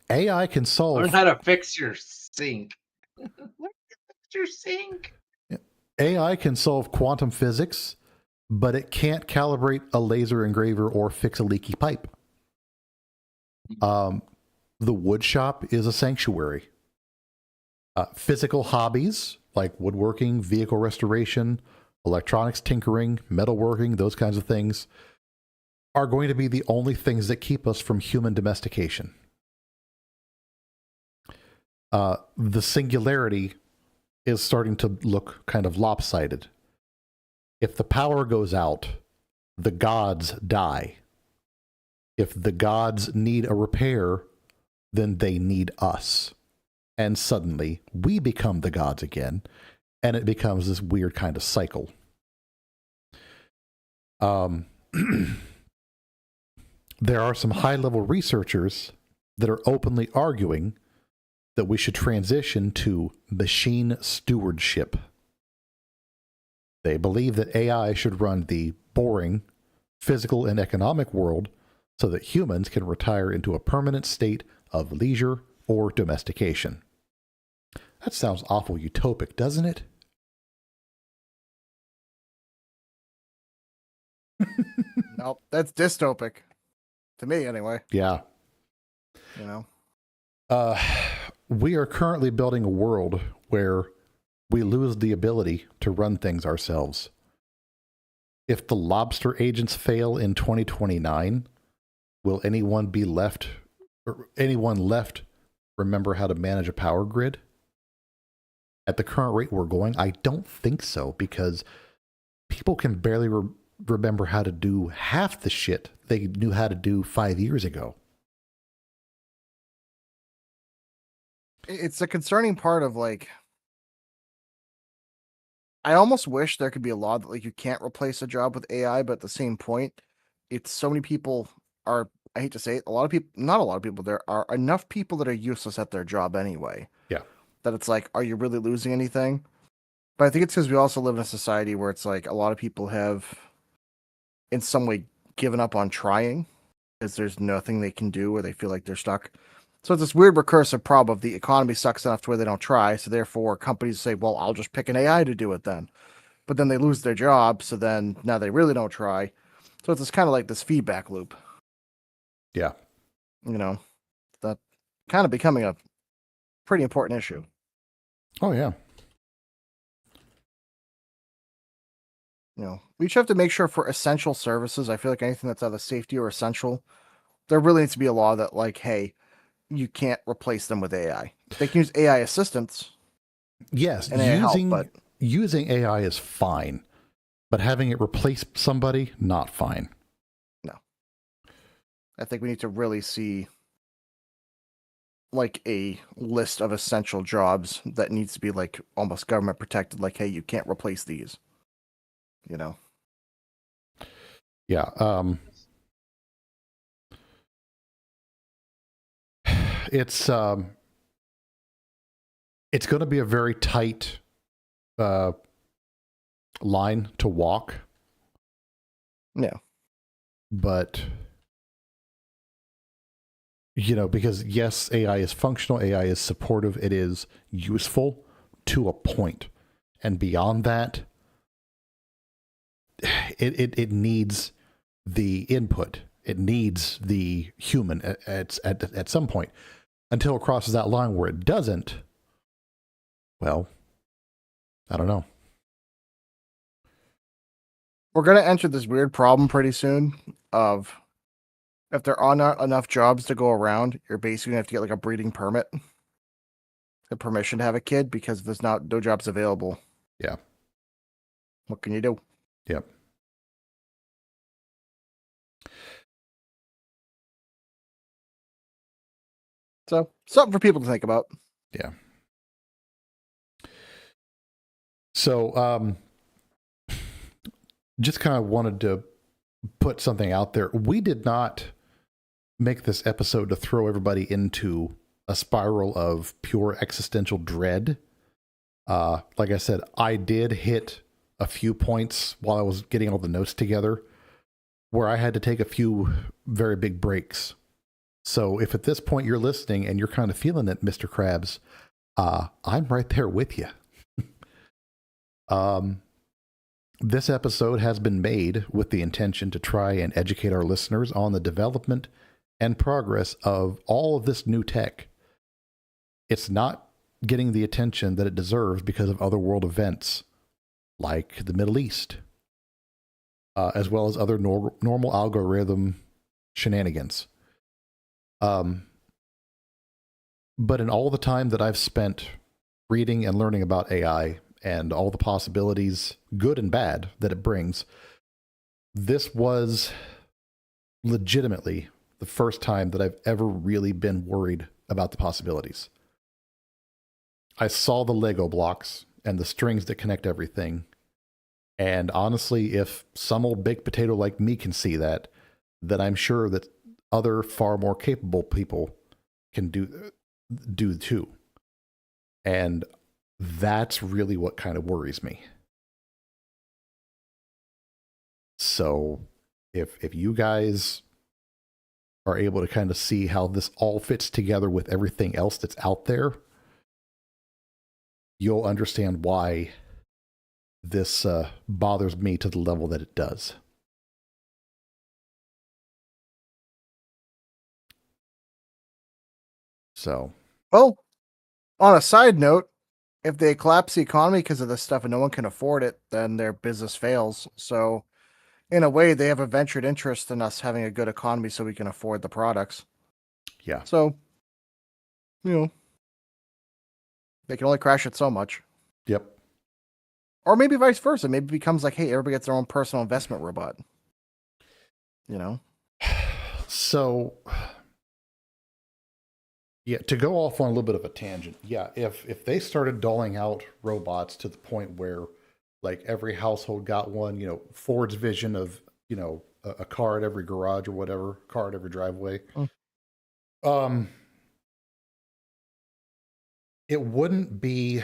A: AI can solve
D: Learn how to fix your sink. Learn how to fix your sink.
A: AI can solve quantum physics, but it can't calibrate a laser engraver or fix a leaky pipe. The wood shop is a sanctuary. Physical hobbies like woodworking, vehicle restoration, electronics tinkering, metalworking, those kinds of things are going to be the only things that keep us from human domestication. The singularity is starting to look kind of lopsided. If the power goes out, the gods die. If the gods need a repair, then they need us. And suddenly, we become the gods again, and it becomes this weird kind of cycle. There are some high-level researchers that are openly arguing that we should transition to machine stewardship. They believe that AI should run the boring physical and economic world so that humans can retire into a permanent state of leisure or domestication. That sounds awful utopic, doesn't it?
C: Nope, that's dystopic to me anyway.
A: Yeah.
C: You know,
A: We are currently building a world where we lose the ability to run things ourselves. If the lobster agents fail in 2029, will anyone left remember how to manage a power grid? At the current rate we're going, I don't think so, because people can barely remember how to do half the shit they knew how to do 5 years ago.
C: it's a concerning part of like. I almost wish there could be a law that like you can't replace a job with AI, but at the same point, it's so many people are. I hate to say it, a lot of people, not a lot of people. There are enough people that are useless at their job anyway.
A: Yeah.
C: That it's like, are you really losing anything? But I think it's because we also live in a society where it's like a lot of people have, in some way, given up on trying because there's nothing they can do or they feel like they're stuck. So it's this weird recursive problem of the economy sucks enough to where they don't try. So therefore companies say, well, I'll just pick an AI to do it then. But then they lose their job. So then now they really don't try. So it's kind of like this feedback loop.
A: Yeah.
C: You know, that kind of becoming a pretty important issue.
A: Oh, yeah.
C: You know, we each have to make sure for essential services. I feel like anything that's either safety or essential, there really needs to be a law that, like, hey, you can't replace them with AI. They can use AI assistants.
A: Yes,
C: and AI help, but
A: using AI is fine, but having it replace somebody, not fine.
C: no. I think we need to really see like a list of essential jobs that needs to be like almost government protected. Like, hey, you can't replace these. You know.
A: Yeah. It's going to be a very tight line to walk.
C: Yeah.
A: But you know, because yes, AI is functional, AI is supportive, it is useful to a point, and beyond that, it needs the input. It needs the human at some point. Until it crosses that line where it doesn't, well, I don't know.
C: We're going to enter this weird problem pretty soon of if there are not enough jobs to go around, you're basically going to have to get like a breeding permit, the permission to have a kid because there's no jobs available.
A: Yeah.
C: What can you do?
A: Yep.
C: So something for people to think about.
A: Yeah. So, just kind of wanted to put something out there. We did not make this episode to throw everybody into a spiral of pure existential dread. Like I said, I did hit a few points while I was getting all the notes together where I had to take a few very big breaks. So if at this point you're listening and you're kind of feeling it, Mr. Krabs, I'm right there with you. This episode has been made with the intention to try and educate our listeners on the development and progress of all of this new tech. It's not getting the attention that it deserves because of other world events like the Middle East, as well as other normal algorithm shenanigans. But in all the time that I've spent reading and learning about AI and all the possibilities, good and bad, that it brings, this was legitimately the first time that I've ever really been worried about the possibilities. I saw the Lego blocks and the strings that connect everything. And honestly, if some old baked potato like me can see that, then I'm sure that other far more capable people can do too. And that's really what kind of worries me. So if you guys are able to kind of see how this all fits together with everything else that's out there, you'll understand why this bothers me to the level that it does. So,
C: well, on a side note, if they collapse the economy because of this stuff and no one can afford it, then their business fails. So, in a way, they have a ventured interest in us having a good economy so we can afford the products.
A: Yeah.
C: So, they can only crash it so much.
A: Yep.
C: Or maybe vice versa. Maybe it becomes like, hey, everybody gets their own personal investment robot.
A: So, yeah, to go off on a little bit of a tangent, yeah, if they started doling out robots to the point where like every household got one, Ford's vision of, a car at every garage or whatever, car at every driveway. It wouldn't be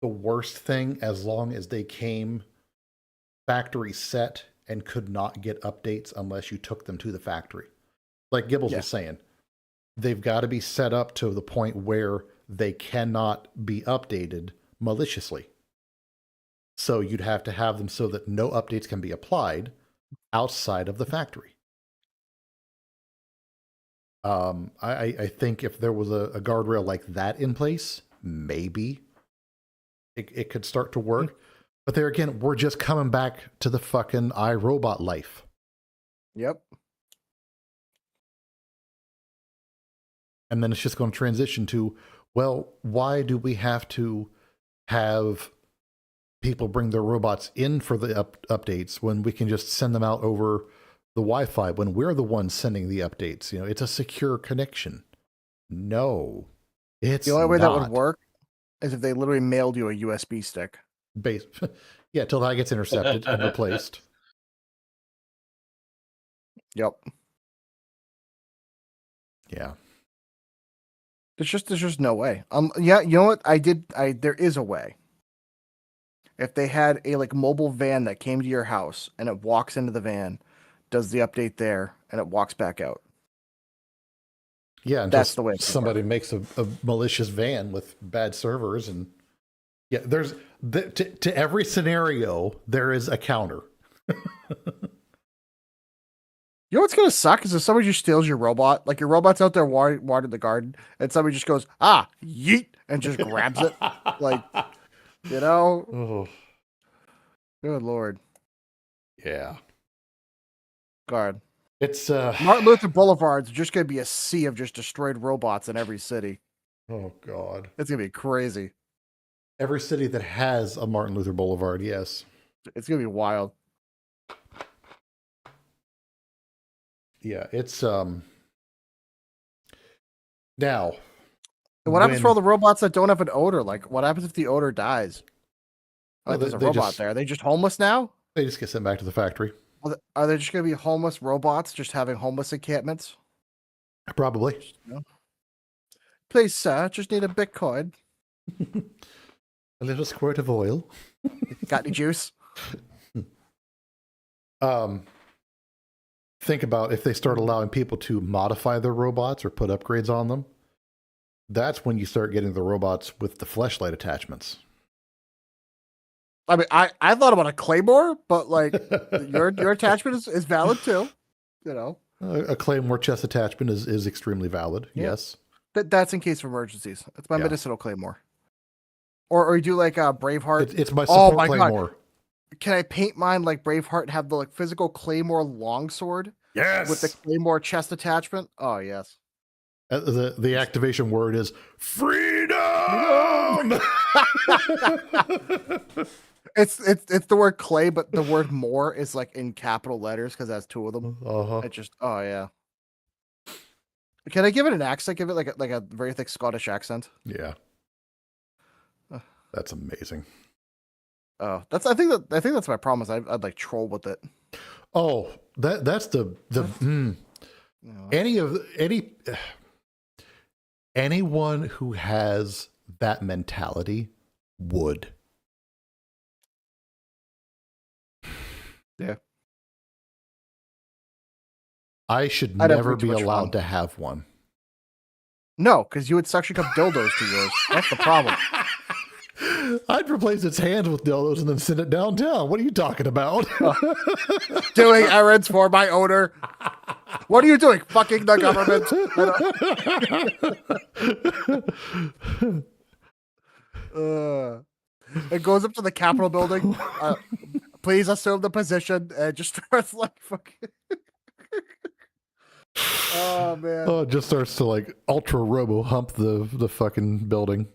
A: the worst thing as long as they came factory set and could not get updates unless you took them to the factory. Like Gibbles was saying, they've got to be set up to the point where they cannot be updated maliciously. So you'd have to have them so that no updates can be applied outside of the factory. I think if there was a guardrail like that in place, maybe it could start to work. But there again, we're just coming back to the fucking iRobot life.
C: Yep.
A: And then it's just going to transition to, well, why do we have to have people bring their robots in for the updates when we can just send them out over the Wi-Fi when we're the ones sending the updates? You know, it's a secure connection. No, it's
C: the only way
A: not.
C: that would work is if they literally mailed you a USB stick.
A: Yeah, till that gets intercepted and replaced.
C: Yep.
A: Yeah.
C: There's just no way. Yeah, you know what? There is a way. If they had a like mobile van that came to your house and it walks into the van, does the update there, and it walks back out.
A: Yeah,
C: that's the way
A: somebody makes a malicious van with bad servers, and yeah, there's to every scenario there is a counter.
C: You know what's gonna suck is if somebody just steals your robot, like your robot's out there watering the garden, and somebody just goes, yeet, and just grabs it, like, you know?
A: Oh.
C: Good Lord.
A: Yeah.
C: God.
A: It's
C: Martin Luther Boulevard's just gonna be a sea of just destroyed robots in every city.
A: Oh God.
C: It's gonna be crazy.
A: Every city that has a Martin Luther Boulevard, yes.
C: It's gonna be wild.
A: Yeah, it's now.
C: What happens for all the robots that don't have an odor? Like, what happens if the odor dies? Like, there's a robot there. Are they just homeless now?
A: They just get sent back to the factory.
C: Are they just going to be homeless robots just having homeless encampments?
A: Probably.
C: No. Please, sir, just need a Bitcoin.
A: A little squirt of oil.
C: Got any juice?
A: Think about if they start allowing people to modify their robots or put upgrades on them. That's when you start getting the robots with the fleshlight attachments.
C: I mean, I thought about a Claymore, but like your attachment is valid too. You know,
A: a Claymore chest attachment is extremely valid. Yeah. Yes,
C: that's in case of emergencies. It's my medicinal Claymore. Or you do like a Braveheart.
A: It's my support Claymore.
C: God. Can I paint mine like Braveheart and have the like physical Claymore longsword?
A: Yes,
C: with the Claymore chest attachment. Oh yes.
A: The activation word is freedom.
C: It's the word clay, but the word more is like in capital letters because it has two of them. It just yeah. Can I give it an accent? Give it like a very thick Scottish accent.
A: Yeah, that's amazing.
C: Oh, I think that's my problem. Is I'd like troll with it.
A: Oh, that's anyone who has that mentality would.
C: Yeah.
A: I should never be allowed to have one.
C: No, because you would suction cup dildos to yours. That's the problem.
A: I'd replace its hands with dildos and then send it downtown. What are you talking about?
C: Doing errands for my owner. What are you doing? Fucking the government. It goes up to the Capitol building. Please assume the position and just starts like fucking. Oh man.
A: Oh, it just starts to like ultra robo hump the fucking building.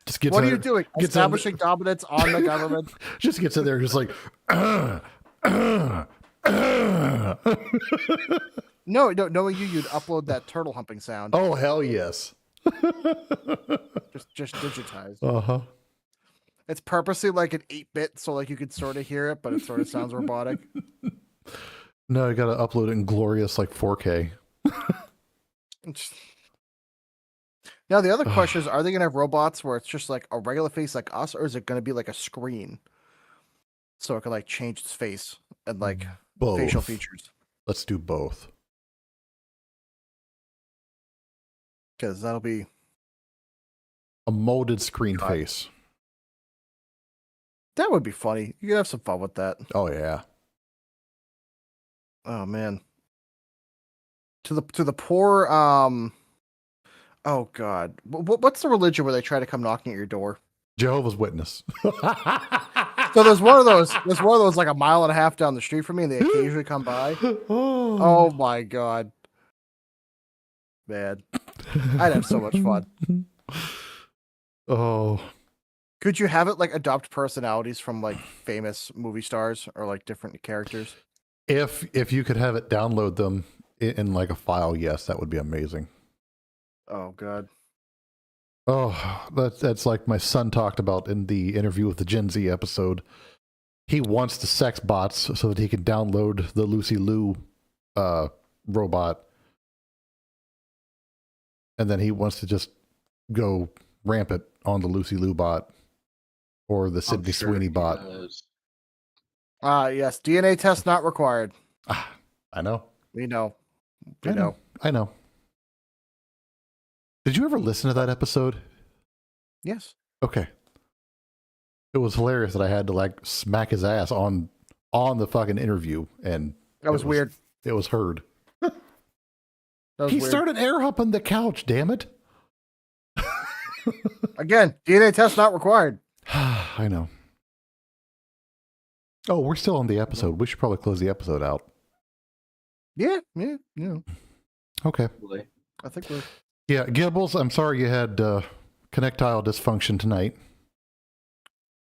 A: Just gets
C: what are you doing? Establishing dominance on the government.
A: Just gets in there, just like.
C: No, knowing you'd upload that turtle humping sound.
A: Oh hell yes.
C: just digitized.
A: Uh-huh.
C: It's purposely like an 8-bit, so like you could sort of hear it, but it sort of sounds robotic.
A: No, you gotta upload it in glorious like 4K.
C: Now the other question is, are they gonna have robots where it's just like a regular face like us, or is it gonna be like a screen? so it could like change its face and like
A: Both.
C: facial features.
A: Let's do both.
C: Because that'll be
A: A molded screen
C: God.
A: face.
C: that would be funny. You could have some fun with that.
A: Oh yeah.
C: Oh man. To the poor oh god. What's the religion where they try to come knocking at your door?
A: Jehovah's Witness.
C: So there's one of those like a mile and a half down the street from me, and they occasionally come by. Oh my god. Man. I'd have so much fun.
A: Oh.
C: Could you have it like adopt personalities from like famous movie stars or like different characters?
A: If you could have it download them in like a file, yes, that would be amazing.
C: Oh god.
A: Oh, that's like my son talked about in the interview with the Gen Z episode. He wants the sex bots so that he can download the Lucy Liu robot. And then he wants to just go rampant on the Lucy Liu bot or the Sydney Sweeney bot.
C: Yes, DNA test not required.
A: I know.
C: We know.
A: I know. Did you ever listen to that episode?
C: Yes.
A: Okay. It was hilarious that I had to like smack his ass on the fucking interview, and
C: That was weird.
A: It was heard.
C: That was
A: He
C: weird.
A: started air humping the couch, damn it.
C: Again, DNA test not required.
A: I know. Oh, we're still on the episode. We should probably close the episode out.
C: Yeah.
A: Okay.
C: I think we're
A: Yeah, Gibbles, I'm sorry you had connectile dysfunction tonight.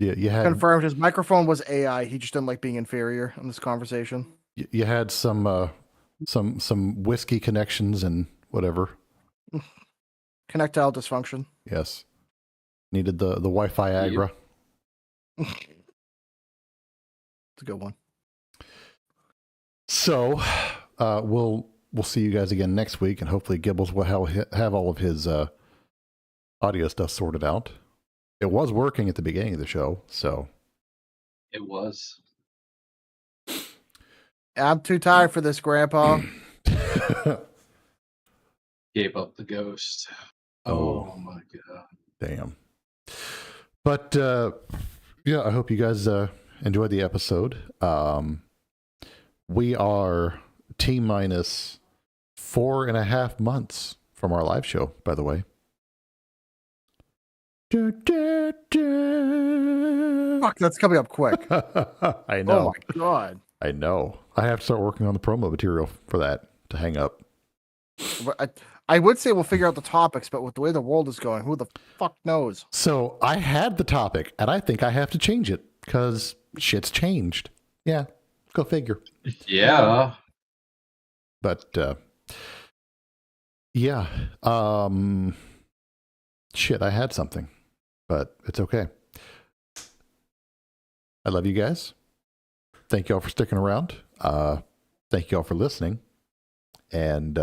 A: Yeah, you had
C: confirmed his microphone was AI. He just didn't like being inferior in this conversation.
A: you had some whiskey connections and whatever.
C: Connectile dysfunction.
A: Yes. Needed the Wi-Fi Agra.
C: It's a good one.
A: So, we'll see you guys again next week, and hopefully Gibbles will have all of his audio stuff sorted out. It was working at the beginning of the show, so
D: It was.
C: I'm too tired for this, Grandpa.
D: Gave up the ghost.
A: Oh.
D: Oh my god.
A: Damn. But yeah, I hope you guys enjoyed the episode. We are T-minus 4.5 months from our live show, by the way.
C: Fuck, that's coming up quick.
A: I know.
C: Oh my god.
A: I know. I have to start working on the promo material for that to hang up.
C: But I would say we'll figure out the topics, but with the way the world is going, who the fuck knows?
A: So I had the topic, and I think I have to change it because shit's changed. Yeah, go figure.
D: Yeah.
A: But yeah, shit, I had something, but it's okay. I love you guys. Thank you all for sticking around. Thank you all for listening. And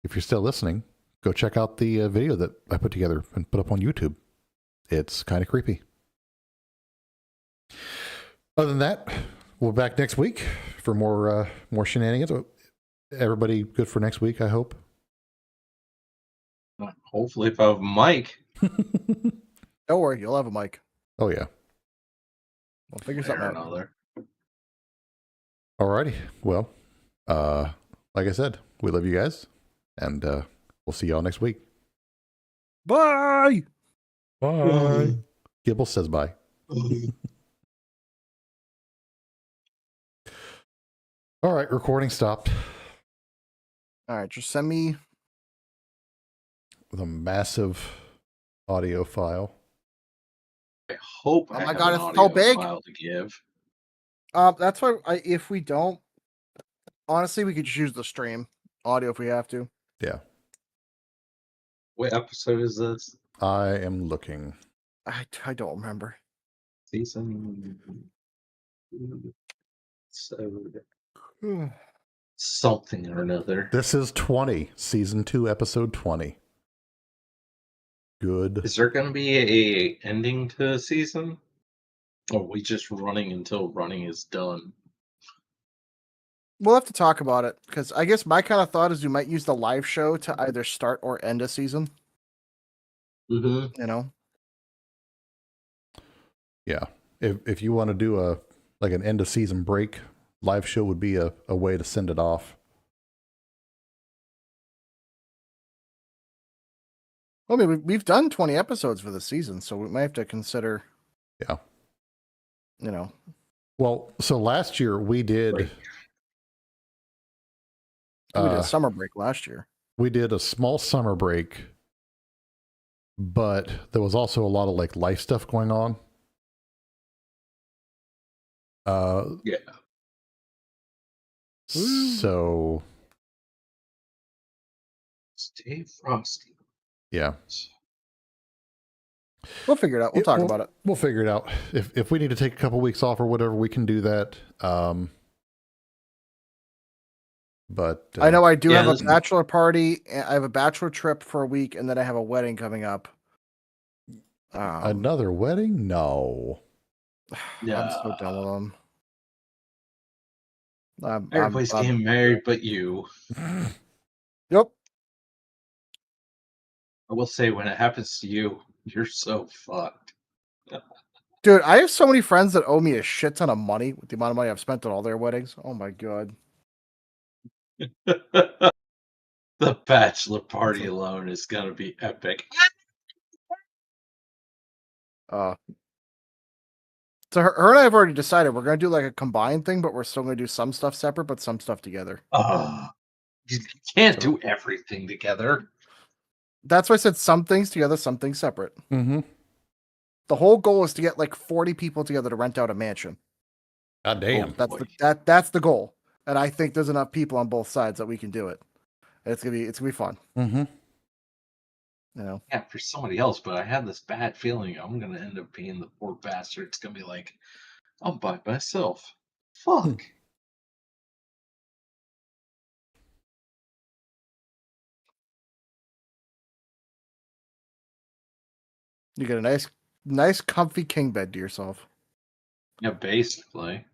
A: if you're still listening, go check out the video that I put together and put up on YouTube. It's kind of creepy. Other than that, we'll be back next week for more shenanigans. Everybody good for next week, I hope.
D: Hopefully, if I have a mic.
C: Don't worry, you'll have a mic.
A: Oh, yeah.
C: We'll figure something out.
D: Another.
A: Alrighty. Well, like I said, we love you guys, and we'll see y'all next week.
C: Bye.
A: Bye. Gibble says bye. All right, recording stopped.
C: All right, just send me.
A: With a massive audio file.
D: I hope.
C: Oh
D: I
C: my
D: have
C: God,
D: an
C: it's so
D: audio
C: big.
D: file to give.
C: That's why if we don't, honestly, we could just use the stream audio if we have to.
A: Yeah.
D: What episode is this?
A: I am looking.
C: I don't remember.
D: Season. Something or another.
A: This is 20, season 2, episode 20. Good.
D: Is there going to be a ending to the season? Or we just running until running is done?
C: We'll have to talk about it because I guess my kind of thought is we might use the live show to either start or end a season.
D: Mm-hmm.
C: You know,
A: Yeah. If you want to do an end of season break, live show would be a way to send it off.
C: well, I mean, we've done 20 episodes for the season, so we might have to consider.
A: Yeah.
C: You know,
A: Well, so last year we did
D: Break.
C: we did a summer break last year.
A: we did a small summer break, but there was also a lot of like life stuff going on.
D: Yeah.
A: So
D: Stay frosty.
A: yeah,
C: We'll figure it out. We'll talk about it.
A: We'll figure it out. If we need to take a couple weeks off or whatever, we can do that. But
C: I know I do
D: yeah,
C: have a
D: this-
C: bachelor party. I have a bachelor trip for a week, and then I have a wedding coming up.
A: Another wedding? No.
C: I'm so done with them.
D: Everybody's getting married but you.
C: Yep.
D: I will say, when it happens to you, you're so fucked.
C: Dude, I have so many friends that owe me a shit ton of money with the amount of money I've spent on all their weddings. Oh my god.
D: The bachelor party alone is gonna be epic.
C: So her and I have already decided we're gonna do like a combined thing, but we're still gonna do some stuff separate, but some stuff together.
D: You can't do everything together.
C: That's why I said some things together, some things separate.
A: Mm-hmm.
C: The whole goal is to get like 40 people together to rent out a mansion.
A: God damn.
C: That's the goal. And I think there's enough people on both sides that we can do it. It's gonna be fun.
A: Mm-hmm.
C: You know.
D: Yeah, for somebody else, but I have this bad feeling I'm gonna end up being the poor bastard. It's gonna be like, I'm by myself. Fuck.
C: You get a nice comfy king bed to yourself.
D: Yeah, basically.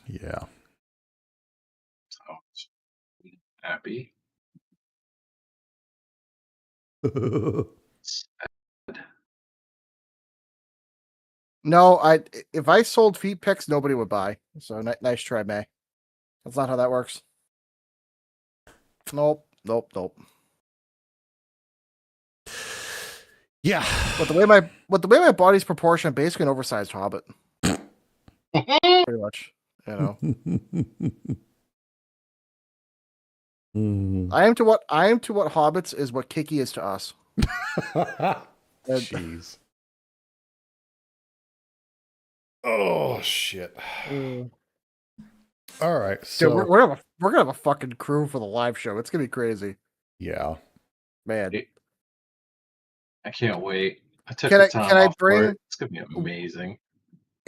A: Yeah.
D: So happy.
C: No, if I sold feet pics, nobody would buy. So nice try, May. That's not how that works. Nope.
A: Yeah.
C: But the way my body's proportioned, basically an oversized hobbit. Pretty much. You know. I am to what hobbits is what Kiki is to us.
A: Jeez. Oh shit. All right. So
C: dude, we're gonna have a fucking crew for the live show. It's gonna be crazy.
A: Yeah.
C: Man.
D: I can't wait. I took
C: Can
D: the
C: I-
D: time
C: can I
D: off
C: bring-
D: work. It's gonna be amazing.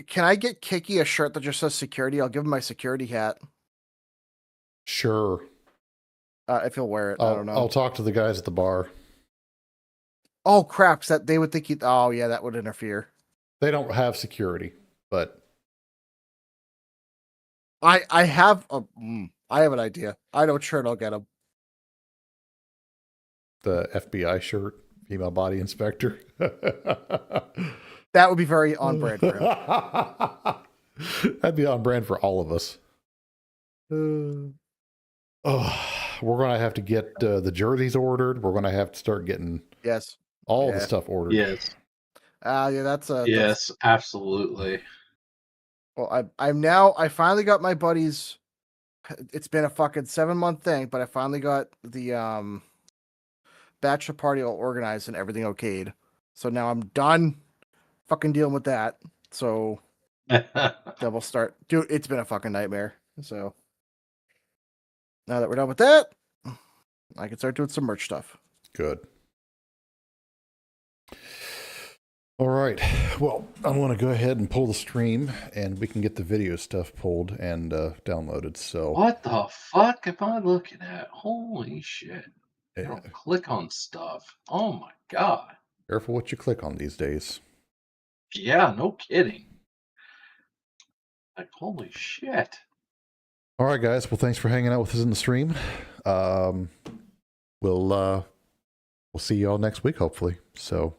C: Can I get Kiki a shirt that just says security? I'll give him my security hat.
A: Sure.
C: If he'll wear it. I don't know.
A: I'll talk to the guys at the bar.
C: Oh crap! That they would think oh yeah, that would interfere.
A: They don't have security, but
C: I have an idea. I know what shirt I'll get him.
A: the FBI shirt, female body inspector.
C: That would be very on brand for him.
A: That'd be on brand for all of us. Oh, we're gonna have to get the jerseys ordered. We're gonna have to start getting
C: Yes.
A: all the
C: Yeah.
A: stuff ordered.
D: Yes.
C: Yeah, that's
D: Yes, absolutely.
C: Well, I finally got my buddies. It's been a fucking 7-month thing, but I finally got the bachelor party all organized and everything okayed. So now I'm done fucking dealing with that. So then we'll start. Dude, it's been a fucking nightmare. So now that we're done with that, I can start doing some merch stuff.
A: Good. All right. Well, I want to go ahead and pull the stream, and we can get the video stuff pulled and downloaded. So
D: What the fuck am I looking at? Holy shit. I
A: yeah,
D: don't click on stuff. Oh my god.
A: careful what you click on these days.
D: Yeah, no kidding. Like, holy shit.
A: All right, guys. Well, thanks for hanging out with us in the stream. We'll see you all next week, hopefully. So